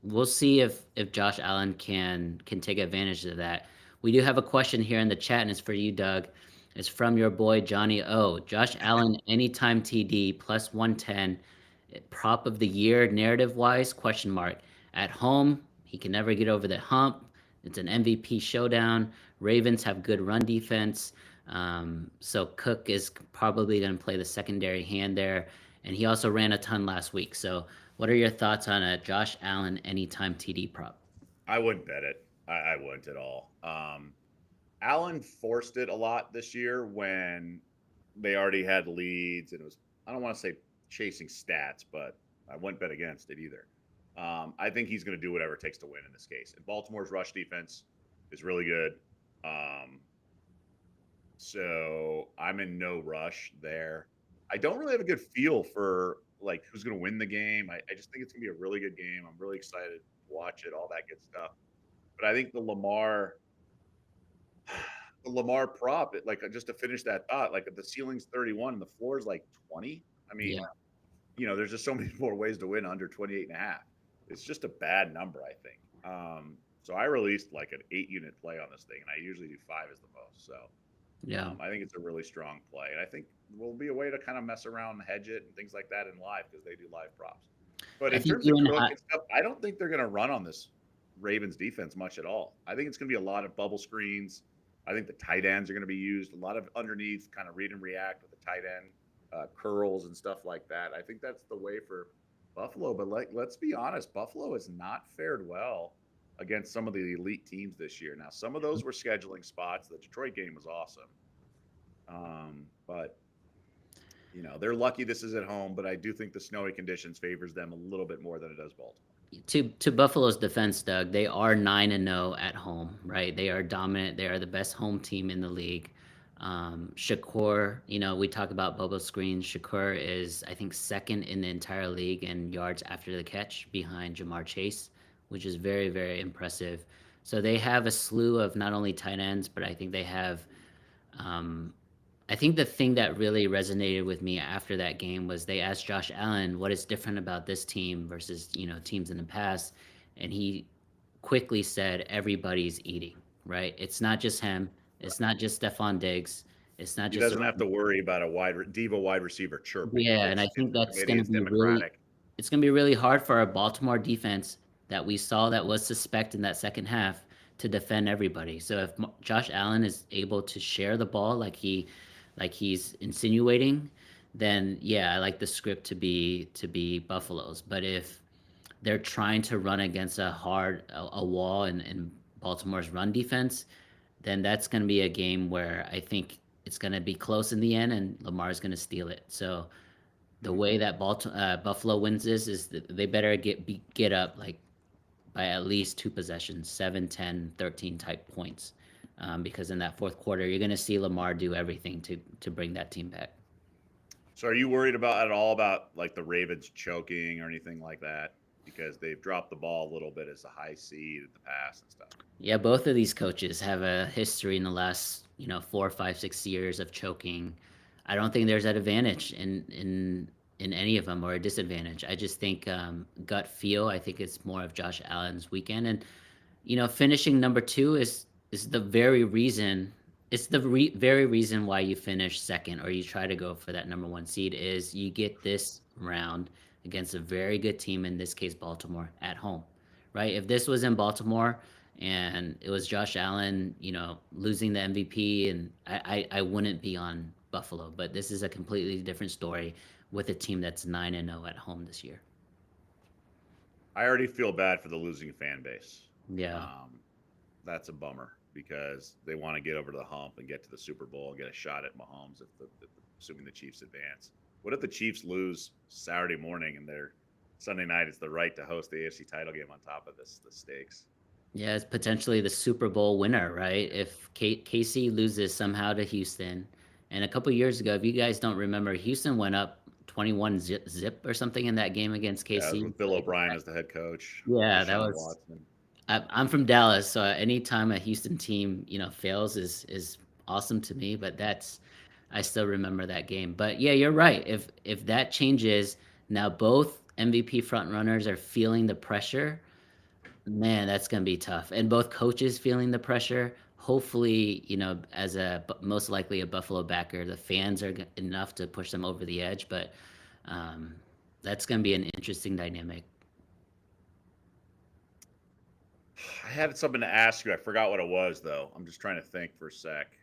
[SPEAKER 2] we'll see if Josh Allen can take advantage of that. We do have a question here in the chat, and it's for you, Doug. It's from your boy Johnny O. Josh Allen anytime TD plus 110, prop of the year narrative wise question mark. At home, he can never get over the hump. It's an MVP showdown. Ravens have good run defense. So Cook is probably going to play the secondary hand there. And he also ran a ton last week. So what are your thoughts on a Josh Allen anytime TD prop?
[SPEAKER 1] I wouldn't bet it. I wouldn't at all. Allen forced it a lot this year when they already had leads, and it was, I don't want to say chasing stats, but I wouldn't bet against it either. I think he's going to do whatever it takes to win in this case. And Baltimore's rush defense is really good. So I'm in no rush there. I don't really have a good feel for like who's going to win the game. I just think it's going to be a really good game. I'm really excited to watch it, all that good stuff. But I think the Lamar prop, like just to finish that thought, like the ceiling's 31 and the floor is like 20. I mean, there's just so many more ways to win under 28 and a half. It's just a bad number, I think. So I released like an 8-unit play on this thing, and I usually do 5 as the most. So I think it's a really strong play, and I think will be a way to kind of mess around and hedge it and things like that in live because they do live props. But in terms of Cook and stuff, I don't think they're going to run on this Ravens defense much at all. I think it's going to be a lot of bubble screens. I think the tight ends are going to be used, a lot of underneath kind of read and react with the tight end curls and stuff like that. I think that's the way for Buffalo. But let's be honest, Buffalo has not fared well against some of the elite teams this year. Now, some of those were scheduling spots. The Detroit game was awesome. But they're lucky this is at home, but I do think the snowy conditions favors them a little bit more than it does Baltimore.
[SPEAKER 2] To Buffalo's defense, Doug, they are 9-0 at home, right? They are dominant. They are the best home team in the league. Shakur, we talk about bubble screens. Shakur is, I think, second in the entire league in yards after the catch behind Jamar Chase, which is very, very impressive. So they have a slew of not only tight ends, but I think they have I think the thing that really resonated with me after that game was they asked Josh Allen what is different about this team versus, teams in the past. And he quickly said, everybody's eating, right? It's not just him. It's not just Stephon Diggs. It's not just.
[SPEAKER 1] He doesn't have to worry about a diva wide receiver chirping.
[SPEAKER 2] Yeah, and I think that's going to be it's going to be really hard for our Baltimore defense that we saw that was suspect in that second half to defend everybody. So if Josh Allen is able to share the ball like he's insinuating, then yeah, I like the script to be Buffalo's. But if they're trying to run against a wall in Baltimore's run defense, then that's going to be a game where I think it's going to be close in the end, and Lamar's going to steal it. So the
[SPEAKER 1] Mhm.
[SPEAKER 2] way that Buffalo wins this is that they better get up like by at least two possessions, 7, 10, 13 type points. Because in that fourth quarter, you're going to see Lamar do everything to bring that team back.
[SPEAKER 1] So are you worried about at all about like the Ravens choking or anything like that? Because they've dropped the ball a little bit as a high seed at the pass and stuff.
[SPEAKER 2] Yeah, both of these coaches have a history in the last, 4, 5, 6 years of choking. I don't think there's an advantage in any of them or a disadvantage. I just think gut feel. I think it's more of Josh Allen's weekend, and finishing number two is the very reason. It's the very reason why you finish second or you try to go for that number one seed is you get this round against a very good team, in this case Baltimore, at home, right? If this was in Baltimore and it was Josh Allen, losing the MVP, and I wouldn't be on Buffalo, but this is a completely different story with a team that's 9-0 at home this year.
[SPEAKER 1] I already feel bad for the losing fan base.
[SPEAKER 2] Yeah.
[SPEAKER 1] Um, that's a bummer because they want to get over the hump and get to the Super Bowl and get a shot at Mahomes assuming the Chiefs advance. What if the Chiefs lose Saturday morning and their Sunday night is the right to host the AFC title game on top of the stakes?
[SPEAKER 2] Yeah, it's potentially the Super Bowl winner, right? If KC loses somehow to Houston, and a couple years ago, if you guys don't remember, Houston went up 21 zip or something in that game against
[SPEAKER 1] Yeah,
[SPEAKER 2] KC.
[SPEAKER 1] with Bill O'Brien as the head coach,
[SPEAKER 2] Yeah, that
[SPEAKER 1] Deshaun
[SPEAKER 2] was.
[SPEAKER 1] Watson.
[SPEAKER 2] I'm from Dallas, so anytime a Houston team, fails is awesome to me. But I still remember that game. But yeah, you're right. If that changes, now both MVP front runners are feeling the pressure. Man, that's gonna be tough. And both coaches feeling the pressure. Hopefully, as most likely a Buffalo backer, the fans are enough to push them over the edge. But um, that's gonna be an interesting dynamic.
[SPEAKER 1] I had something to ask you. I forgot what it was though. I'm just trying to think for a sec.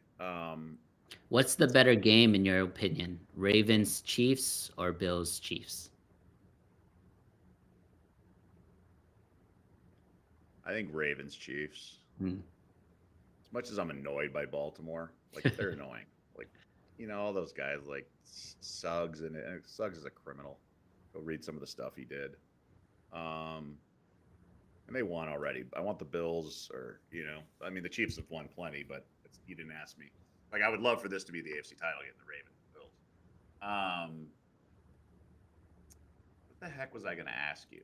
[SPEAKER 2] What's the better game in your opinion? Ravens Chiefs or Bills Chiefs?
[SPEAKER 1] I think Ravens Chiefs.
[SPEAKER 2] Hmm.
[SPEAKER 1] As much as I'm annoyed by Baltimore, like they're annoying. Like, all those guys like Suggs and Suggs is a criminal. Go read some of the stuff he did. Um, and they won already. I want the Bills, or I mean, the Chiefs have won plenty, but you didn't ask me. Like, I would love for this to be the AFC title game, the Ravens, the Bills. What the heck was I going to ask you?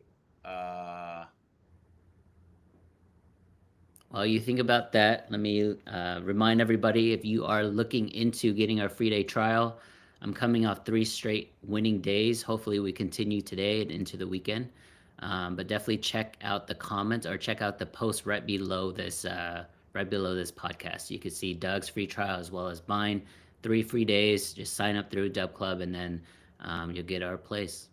[SPEAKER 2] While you think about that, let me remind everybody, if you are looking into getting our free day trial, I'm coming off 3 straight winning days. Hopefully, we continue today and into the weekend. But definitely check out the comments or check out the post right below this podcast. You can see Doug's free trial as well as mine. 3 free days. Just sign up through DubClub, and then you'll get our place.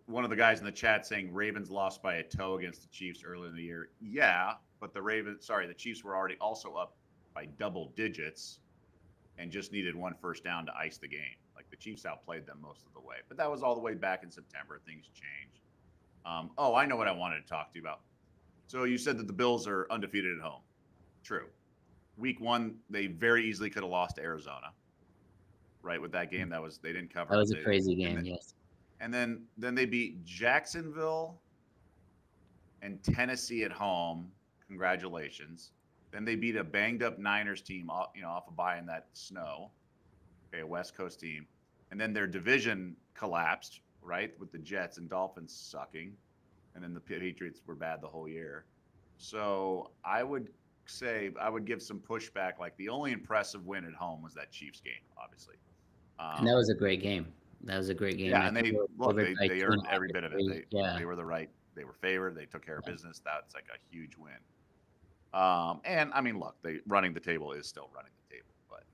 [SPEAKER 1] One of the guys in the chat saying Ravens lost by a toe against the Chiefs earlier in the year. Yeah, but the Chiefs were already also up by double digits and just needed one first down to ice the game. Like the Chiefs outplayed them most of the way, but that was all the way back in September. Things changed. I know what I wanted to talk to you about. So you said that the Bills are undefeated at home. True. Week 1, they very easily could have lost to Arizona. Right, with that game, they didn't cover.
[SPEAKER 2] That was a crazy game, yes.
[SPEAKER 1] And then they beat Jacksonville and Tennessee at home. Congratulations. Then they beat a banged up Niners team, off a bye in that snow. Okay, a West Coast team. And then their division collapsed, right, with the Jets and Dolphins sucking. And then the Patriots were bad the whole year. So I would say I would give some pushback. Like the only impressive win at home was that Chiefs game, obviously.
[SPEAKER 2] And that was a great game. That was a great game.
[SPEAKER 1] Yeah, and they earned
[SPEAKER 2] 2.5
[SPEAKER 1] every bit of it.
[SPEAKER 2] victory. Yeah.
[SPEAKER 1] They were favored. They took care of business. That's like a huge win. And I mean, look, running the table is still running the table, but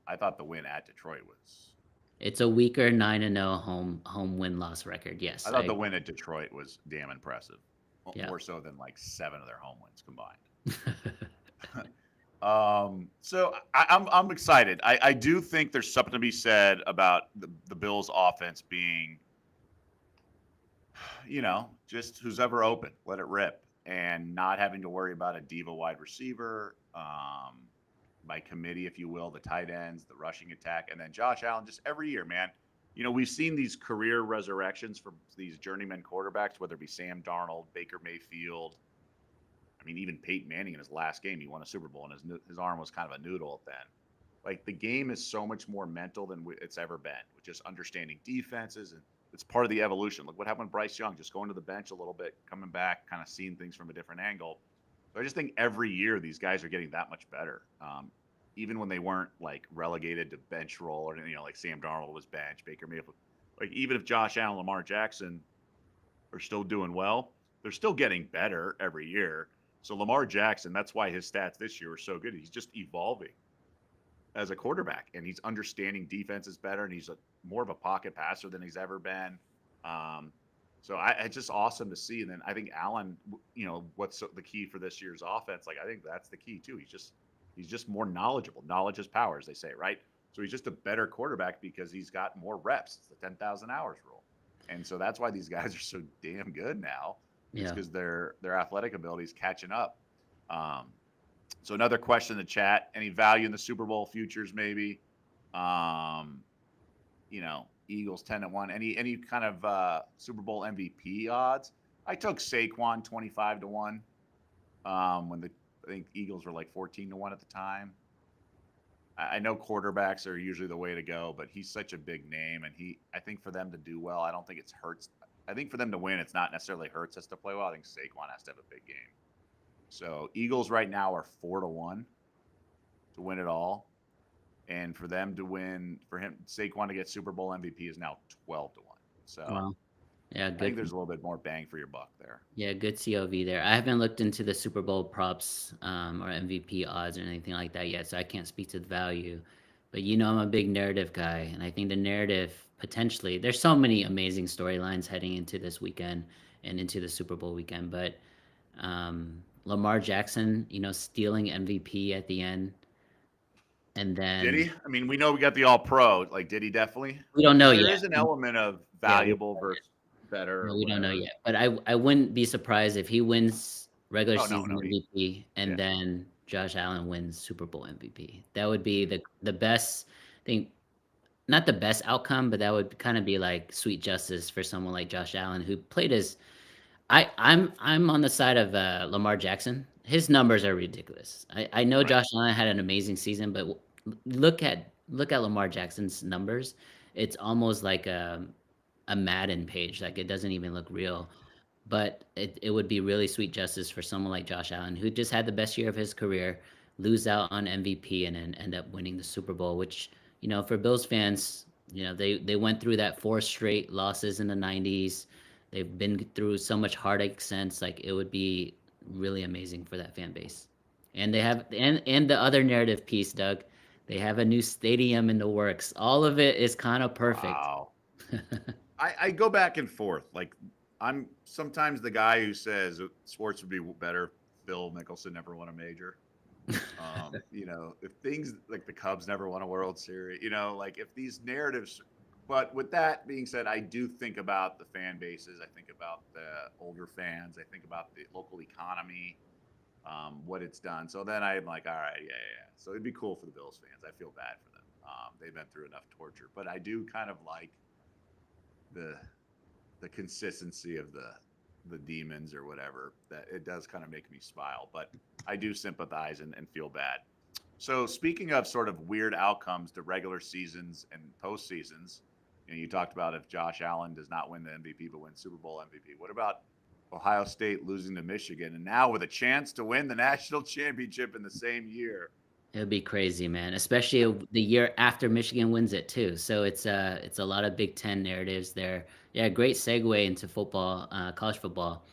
[SPEAKER 1] I thought the win at Detroit was.
[SPEAKER 2] It's a weaker 9-0 home win-loss record. Yes,
[SPEAKER 1] I thought the win at Detroit was damn impressive.
[SPEAKER 2] Yeah.
[SPEAKER 1] More so than like 7 of their home wins combined. So I'm excited. I do think there's something to be said about the Bills' offense being, just who's ever open, let it rip. and not having to worry about a diva wide receiver, by committee, if you will, the tight ends, the rushing attack, and then Josh Allen just every year, man. We've seen these career resurrections for these journeyman quarterbacks, whether it be Sam Darnold, Baker Mayfield. I mean, even Peyton Manning in his last game, he won a Super Bowl, and his arm was kind of a noodle then. Like, the game is so much more mental than it's ever been, with just understanding defenses, and it's part of the evolution. Look what happened with Bryce Young, just going to the bench a little bit, coming back, kind of seeing things from a different angle. So I just think every year these guys are getting that much better. Even when they weren't like relegated to bench role, or like Sam Darnold was bench, Baker Mayfield. Like, even if Josh Allen, Lamar Jackson are still doing well, they're still getting better every year. So Lamar Jackson, that's why his stats this year are so good. He's just evolving as a quarterback, and he's understanding defenses better, and he's more of a pocket passer than he's ever been. So it's just awesome to see. And then I think Allen, what's the key for this year's offense? Like, I think that's the key too. He's just more knowledgeable. Knowledge is power, as they say, right? So he's just a better quarterback because he's got more reps. It's the 10,000 hours rule. And so that's why these guys are so damn good now. It's because their athletic ability is catching up. So another question in the chat: any value in the Super Bowl futures? Maybe, Eagles 10-1. Any kind of Super Bowl MVP odds? I took Saquon 25-1. When I think Eagles were like 14-1 at the time. I know quarterbacks are usually the way to go, but he's such a big name, and I think for them to do well, I don't think it's Hurts. I think for them to win, it's not necessarily Hurts has to play well. I think Saquon has to have a big game. So Eagles right now are 4-1 to win it all, and for them to win, for Saquon to get Super Bowl MVP is now 12-1. So.
[SPEAKER 2] Wow. Yeah, good.
[SPEAKER 1] I think there's a little bit more bang for your buck there.
[SPEAKER 2] Yeah, good COV there. I haven't looked into the Super Bowl props or MVP odds or anything like that yet, so I can't speak to the value. But I'm a big narrative guy, and I think the narrative potentially, there's so many amazing storylines heading into this weekend and into the Super Bowl weekend. But Lamar Jackson, stealing MVP at the end, and then
[SPEAKER 1] did he? I mean, we know we got the All Pro. Like, did he definitely?
[SPEAKER 2] We don't know yet.
[SPEAKER 1] There is an element of valuable versus better.
[SPEAKER 2] No, we don't know yet, but I wouldn't be surprised if he wins regular season MVP and then Josh Allen wins Super Bowl MVP. That would be the best thing, not the best outcome, but that would kind of be like sweet justice for someone like Josh Allen, who played as I'm on the side of Lamar Jackson. His numbers are ridiculous. I know Josh Allen had an amazing season, but look at Lamar Jackson's numbers. It's almost like a Madden page. Like, it doesn't even look real. But it would be really sweet justice for someone like Josh Allen, who just had the best year of his career, lose out on MVP and then end up winning the Super Bowl, which, for Bills fans, they went through that 4 straight losses in the 90s. They've been through so much heartache since. Like, it would be really amazing for that fan base. And they have and the other narrative piece, Doug, they have a new stadium in the works. All of it is kind of perfect.
[SPEAKER 1] Wow. I go back and forth. Like, I'm sometimes the guy who says sports would be better if Phil Mickelson never won a major. If things like the Cubs never won a World Series, like if these narratives. But with that being said, I do think about the fan bases. I think about the older fans. I think about the local economy, what it's done. So then I'm like, all right, yeah. So it'd be cool for the Bills fans. I feel bad for them. They've been through enough torture. But I do kind of like the consistency of the demons or whatever. That it does kind of make me smile. But I do sympathize and feel bad. So speaking of sort of weird outcomes to regular seasons and postseasons, you talked about if Josh Allen does not win the MVP but wins Super Bowl MVP. What about Ohio State losing to Michigan and now with a chance to win the national championship in the same year?
[SPEAKER 2] It would be crazy, man, especially the year after Michigan wins it too. So it's a lot of Big Ten narratives there. Yeah, great segue into football, college football.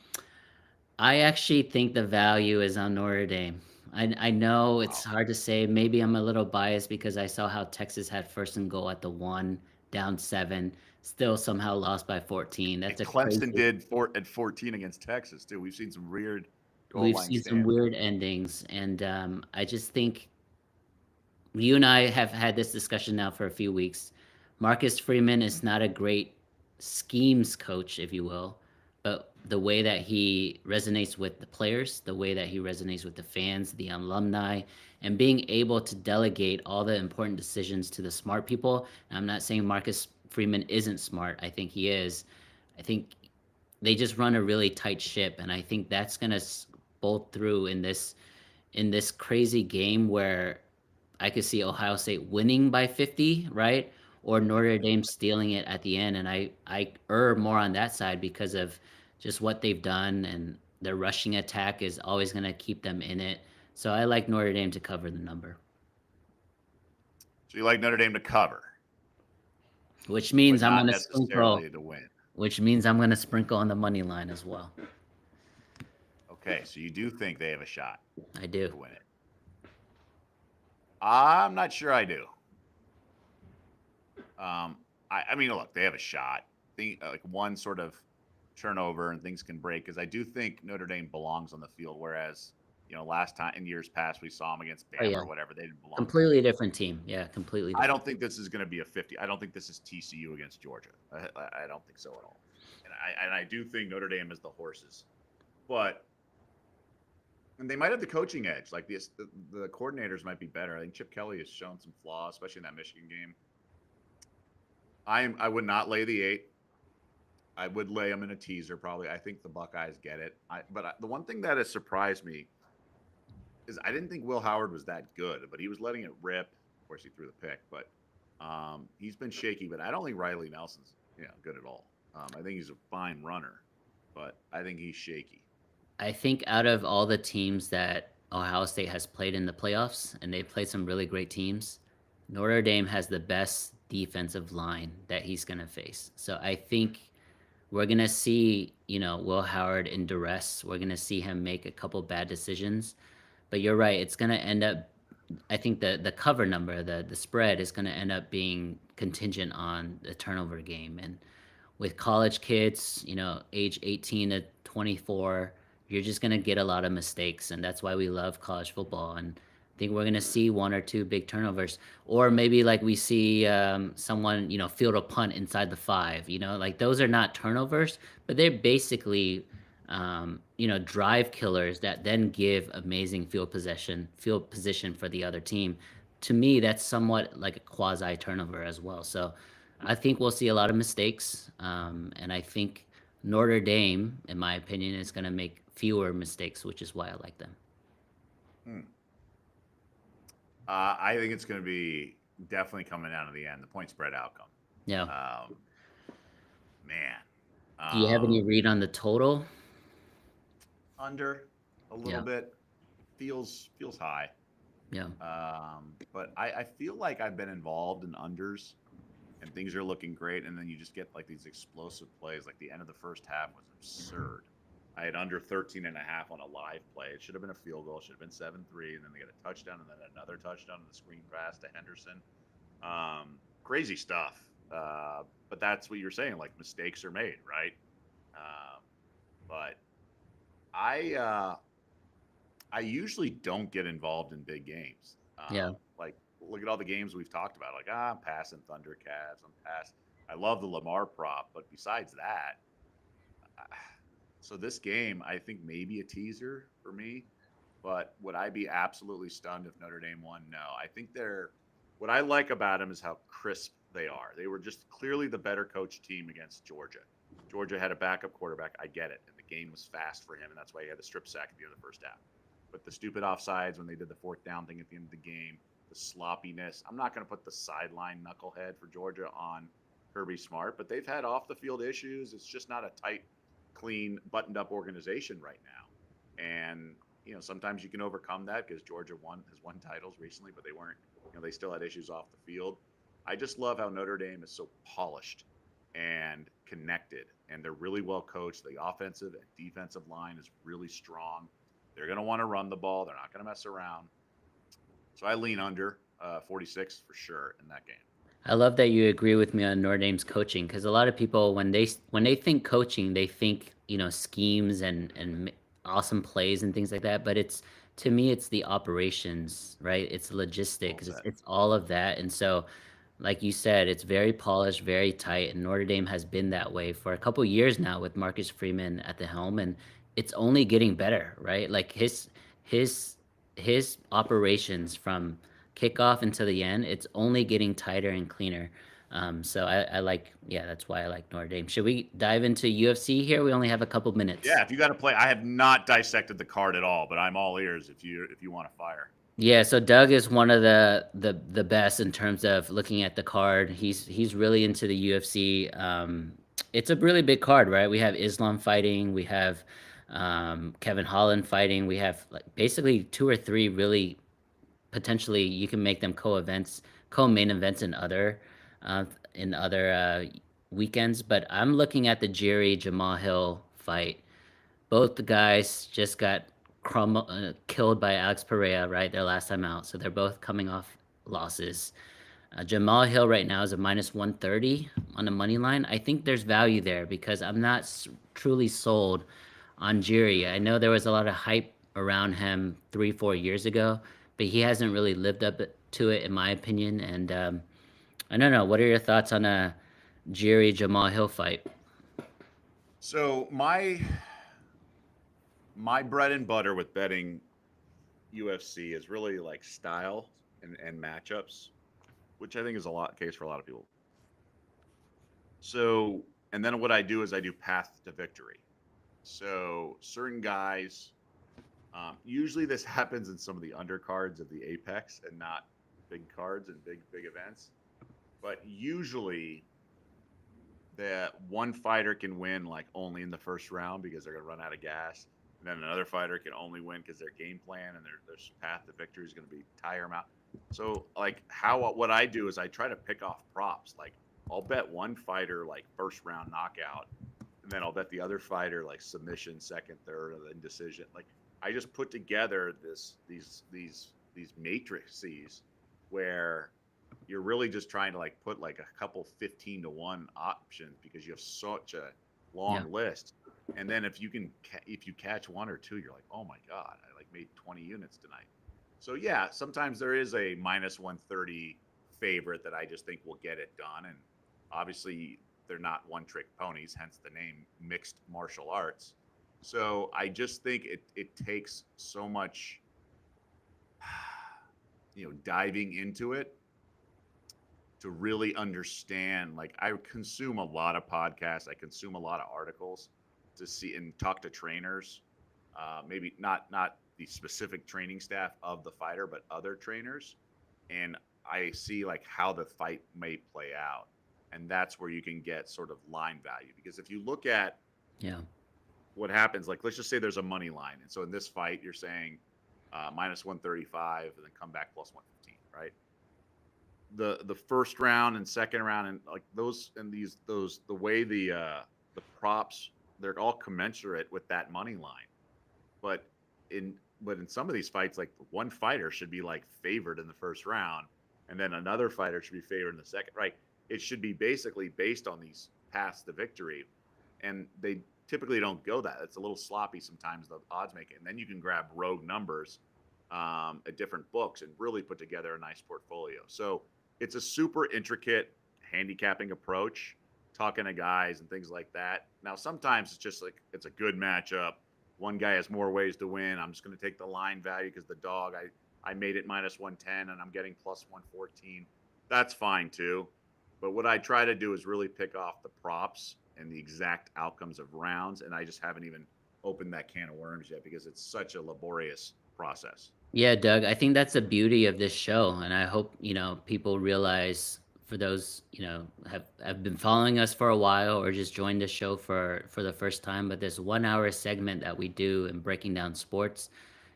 [SPEAKER 2] I actually think the value is on Notre Dame. I know it's hard to say. Maybe I'm a little biased because I saw how Texas had first and goal at the 1, down 7, still somehow lost by 14. That's
[SPEAKER 1] Clemson did at 14 against Texas too. We've seen some weird
[SPEAKER 2] some weird endings, and I just think you and I have had this discussion now for a few weeks. Marcus Freeman is not a great schemes coach, if you will. but the way that he resonates with the players, the way that he resonates with the fans, the alumni, and being able to delegate all the important decisions to the smart people. And I'm not saying Marcus Freeman isn't smart. I think he is. I think they just run a really tight ship, and I think that's gonna bolt through in this crazy game where I could see Ohio State winning by 50, right? Or Notre Dame stealing it at the end. And I err more on that side because of just what they've done, and their rushing attack is always going to keep them in it. So I like Notre Dame to cover the number,
[SPEAKER 1] So you like Notre Dame to cover,
[SPEAKER 2] which
[SPEAKER 1] but
[SPEAKER 2] means I'm
[SPEAKER 1] not
[SPEAKER 2] going to sprinkle,
[SPEAKER 1] necessarily to win.
[SPEAKER 2] which means I'm going to sprinkle on the money line as well.
[SPEAKER 1] Okay, so you do think they have a shot
[SPEAKER 2] I do.
[SPEAKER 1] to win it. I'm not sure I do. I mean, look, they have a shot. Like one sort of turnover and things can break because I do think Notre Dame belongs on the field. Whereas, last time in years past we saw them against
[SPEAKER 2] Oh
[SPEAKER 1] Bama
[SPEAKER 2] yeah,
[SPEAKER 1] or whatever, they didn't belong on the
[SPEAKER 2] completely
[SPEAKER 1] field.
[SPEAKER 2] different team. Yeah, completely
[SPEAKER 1] I
[SPEAKER 2] different.
[SPEAKER 1] don't think this is going to be a 50. I don't think this is TCU against Georgia. I don't think so at all. And I do think Notre Dame is the horses, but and they might have the coaching edge. Like the coordinators might be better. I think Chip Kelly has shown some flaws, especially in that Michigan game. I would not lay the 8. I would lay them in a teaser probably. I think the Buckeyes get it. The one thing that has surprised me is I didn't think Will Howard was that good, but he was letting it rip. Of course, he threw the pick, but he's been shaky. But I don't think Riley Nelson's good at all. I think he's a fine runner, but I think he's shaky.
[SPEAKER 2] I think out of all the teams that Ohio State has played in the playoffs, and they played some really great teams, Notre Dame has the best defensive line that he's going to face. So I think we're going to see, Will Howard in duress. We're going to see him make a couple bad decisions. But you're right. It's going to end up, I think the cover number, the spread is going to end up being contingent on the turnover game. And with college kids, age 18 to 24, you're just going to get a lot of mistakes. And that's why we love college football. And I think we're going to see one or two big turnovers. Or maybe like we see someone, field a punt inside the 5, like those are not turnovers, but they're basically, drive killers that then give amazing field position for the other team. To me, that's somewhat like a quasi turnover as well. So I think we'll see a lot of mistakes, and I think Notre Dame, in my opinion, is going to make fewer mistakes, which is why I like them.
[SPEAKER 1] I think it's going to be definitely coming down to the end, the point spread outcome.
[SPEAKER 2] Yeah.
[SPEAKER 1] Man.
[SPEAKER 2] Do you have any read on the total?
[SPEAKER 1] Under a little bit. Feels high.
[SPEAKER 2] Yeah.
[SPEAKER 1] But I feel like I've been involved in unders and things are looking great, and then you just get like these explosive plays. Like the end of the first half was absurd. I had under 13 and a half on a live play. It should have been a field goal. It should have been 7-3, and then they got a touchdown, and then another touchdown on the screen pass to Henderson. Crazy stuff. But that's what you're saying. Like mistakes are made, right? But I usually don't get involved in big games.
[SPEAKER 2] Yeah.
[SPEAKER 1] Like look at all the games we've talked about. Like I'm passing Thunder Cavs. I love the Lamar prop, but besides that, so this game I think maybe a teaser for me. But would I be absolutely stunned if Notre Dame won? No. I think they're. What I like about them is how crisp they are. They were just clearly the better coach team against Georgia. Georgia had a backup quarterback. I get it. And the game was fast for him, and that's why he had the strip sack at the end of the first half. But the stupid offsides when they did the 4th down thing at the end of the game, the sloppiness. I'm not going to put the sideline knucklehead for Georgia on Kirby Smart, but they've had off the field issues. It's just not a tight, clean, buttoned up organization right now. And sometimes you can overcome that because Georgia has won titles recently, but they weren't. They still had issues off the field. I just love how Notre Dame is so polished and connected, and they're really well coached. The offensive and defensive line is really strong. They're going to want to run the ball. They're not going to mess around. So I lean under 46 for sure in that game.
[SPEAKER 2] I love that you agree with me on Notre Dame's coaching, because a lot of people when they think coaching, they think schemes and awesome plays and things like that. But to me, it's the operations, right? It's logistics. It's all of that, and so Like you said, it's very polished, very tight, and Notre Dame has been that way for a couple years now with Marcus Freeman at the helm, and it's only getting better, right? Like his his operations from kickoff until the end, it's only getting tighter and cleaner. So I like, yeah, that's why I like Notre Dame. Should we dive into UFC here? We only have a couple minutes.
[SPEAKER 1] Yeah, if you got to play, I have not dissected the card at all, but I'm all ears if you want to fire.
[SPEAKER 2] Yeah, so Doug is one of the best in terms of looking at the card. He's really into the UFC. It's a really big card, right? We have Islam fighting, we have Kevin Holland fighting, we have like basically two or three really potentially you can make them co-events, co-main events uh, in other weekends. But I'm looking at the Jerry Jamal Hill fight. Both the guys just got killed by Alex Pereira, right? Their last time out. So they're both coming off losses. Jamal Hill right now is a minus 130 on the money line. I think there's value there because I'm not truly sold on Jiri. I know there was a lot of hype around him 3, 4 years ago, but he hasn't really lived up to it, in my opinion. And I don't know. What are your thoughts on a Jiri Jamal Hill fight?
[SPEAKER 1] So my bread and butter with betting UFC is really like style and matchups, which I think is a lot case for a lot of people. So, and then what I do is I do path to victory. So certain guys, usually this happens in some of the undercards of the Apex and not big cards and big events. But usually, that one fighter can win like only in the first round because they're gonna run out of gas, and then another fighter can only win because their game plan and their path to victory is gonna be tire them out. So like how what I do is I try to pick off props. Like I'll bet one fighter like first round knockout, and then I'll bet the other fighter like submission, second, third, and then decision. Like I just put together these matrices where you're really just trying to like put like a couple 15-1 options because you have such a
[SPEAKER 2] Yeah.
[SPEAKER 1] long list. And then if you catch one or two, you're like, oh my god, I like made 20 units tonight. So yeah, sometimes there is a minus 130 favorite that I just think will get it done. And obviously they're not one trick ponies, hence the name mixed martial arts. So I just think it takes so much diving into it to really understand. Like I consume a lot of podcasts, I consume a lot of articles to see and talk to trainers, maybe not the specific training staff of the fighter, but other trainers, and I see like how the fight may play out, and that's where you can get sort of line value. Because if you look at
[SPEAKER 2] Yeah.
[SPEAKER 1] what happens, like let's just say there's a money line, and so in this fight you're saying minus 135 and then come back plus 115, right? The first round and second round and like those and those the way the props, they're all commensurate with that money line. But in in some of these fights, like one fighter should be like favored in the first round, and then another fighter should be favored in the second. Right? It should be basically based on these paths to victory, and they typically don't go that. It's a little sloppy sometimes, the odds make it, and then you can grab rogue numbers at different books and really put together a nice portfolio. So it's a super intricate handicapping approach, talking to guys and things like that. Now, sometimes it's just like it's a good matchup. One guy has more ways to win. I'm just going to take the line value because the dog, I made it minus 110 and I'm getting plus 114. That's fine too. But what I try to do is really pick off the props and the exact outcomes of rounds. And I just haven't even opened that can of worms yet because it's such a laborious process.
[SPEAKER 2] Yeah, Doug, I think that's the beauty of this show, and I hope, people realize, for those, have been following us for a while or just joined the show for the first time, but this 1 hour segment that we do in breaking down sports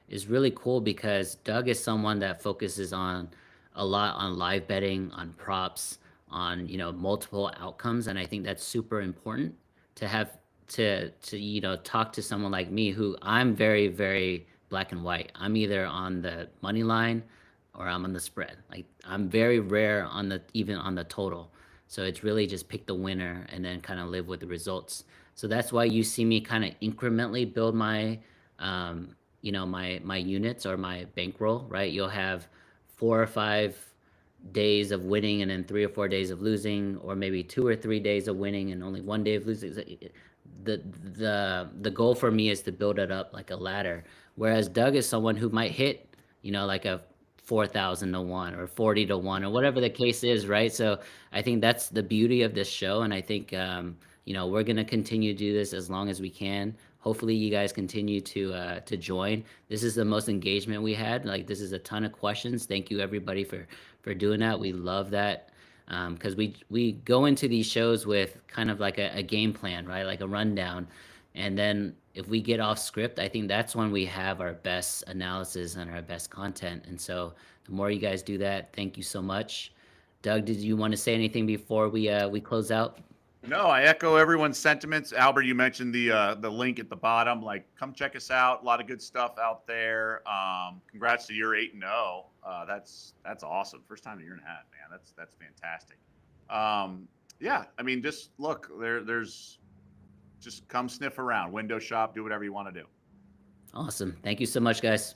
[SPEAKER 2] is really cool because Doug is someone that focuses on a lot on live betting, on props, on, multiple outcomes, and I think that's super important to have to talk to someone like me who I'm very, very black and white. I'm either on the money line or I'm on the spread. Like I'm very rare on the even on the total. So it's really just pick the winner and then kind of live with the results. So that's why you see me kind of incrementally build my my units or my bankroll, right? You'll have 4 or 5 days of winning and then 3 or 4 days of losing, or maybe 2 or 3 days of winning and only 1 day of losing. The goal for me is to build it up like a ladder. Whereas Doug is someone who might hit, like a 4,000 to 1 or 40 to 1 or whatever the case is, right? So I think that's the beauty of this show, and I think we're gonna continue to do this as long as we can. Hopefully, you guys continue to join. This is the most engagement we had. Like, this is a ton of questions. Thank you everybody for doing that. We love that because we go into these shows with kind of like a game plan, right? Like a rundown, and then if we get off script, I think that's when we have our best analysis and our best content. And so the more you guys do that, thank you so much. Doug, did you want to say anything before we close out?
[SPEAKER 1] No, I echo everyone's sentiments. Albert, you mentioned the link at the bottom. Like, come check us out. A lot of good stuff out there. Congrats to your 8-0. That's awesome. First time in a year and a half, man. That's fantastic. Yeah, I mean, just look there's just come sniff around, window shop, do whatever you want to do.
[SPEAKER 2] Awesome. Thank you so much, guys.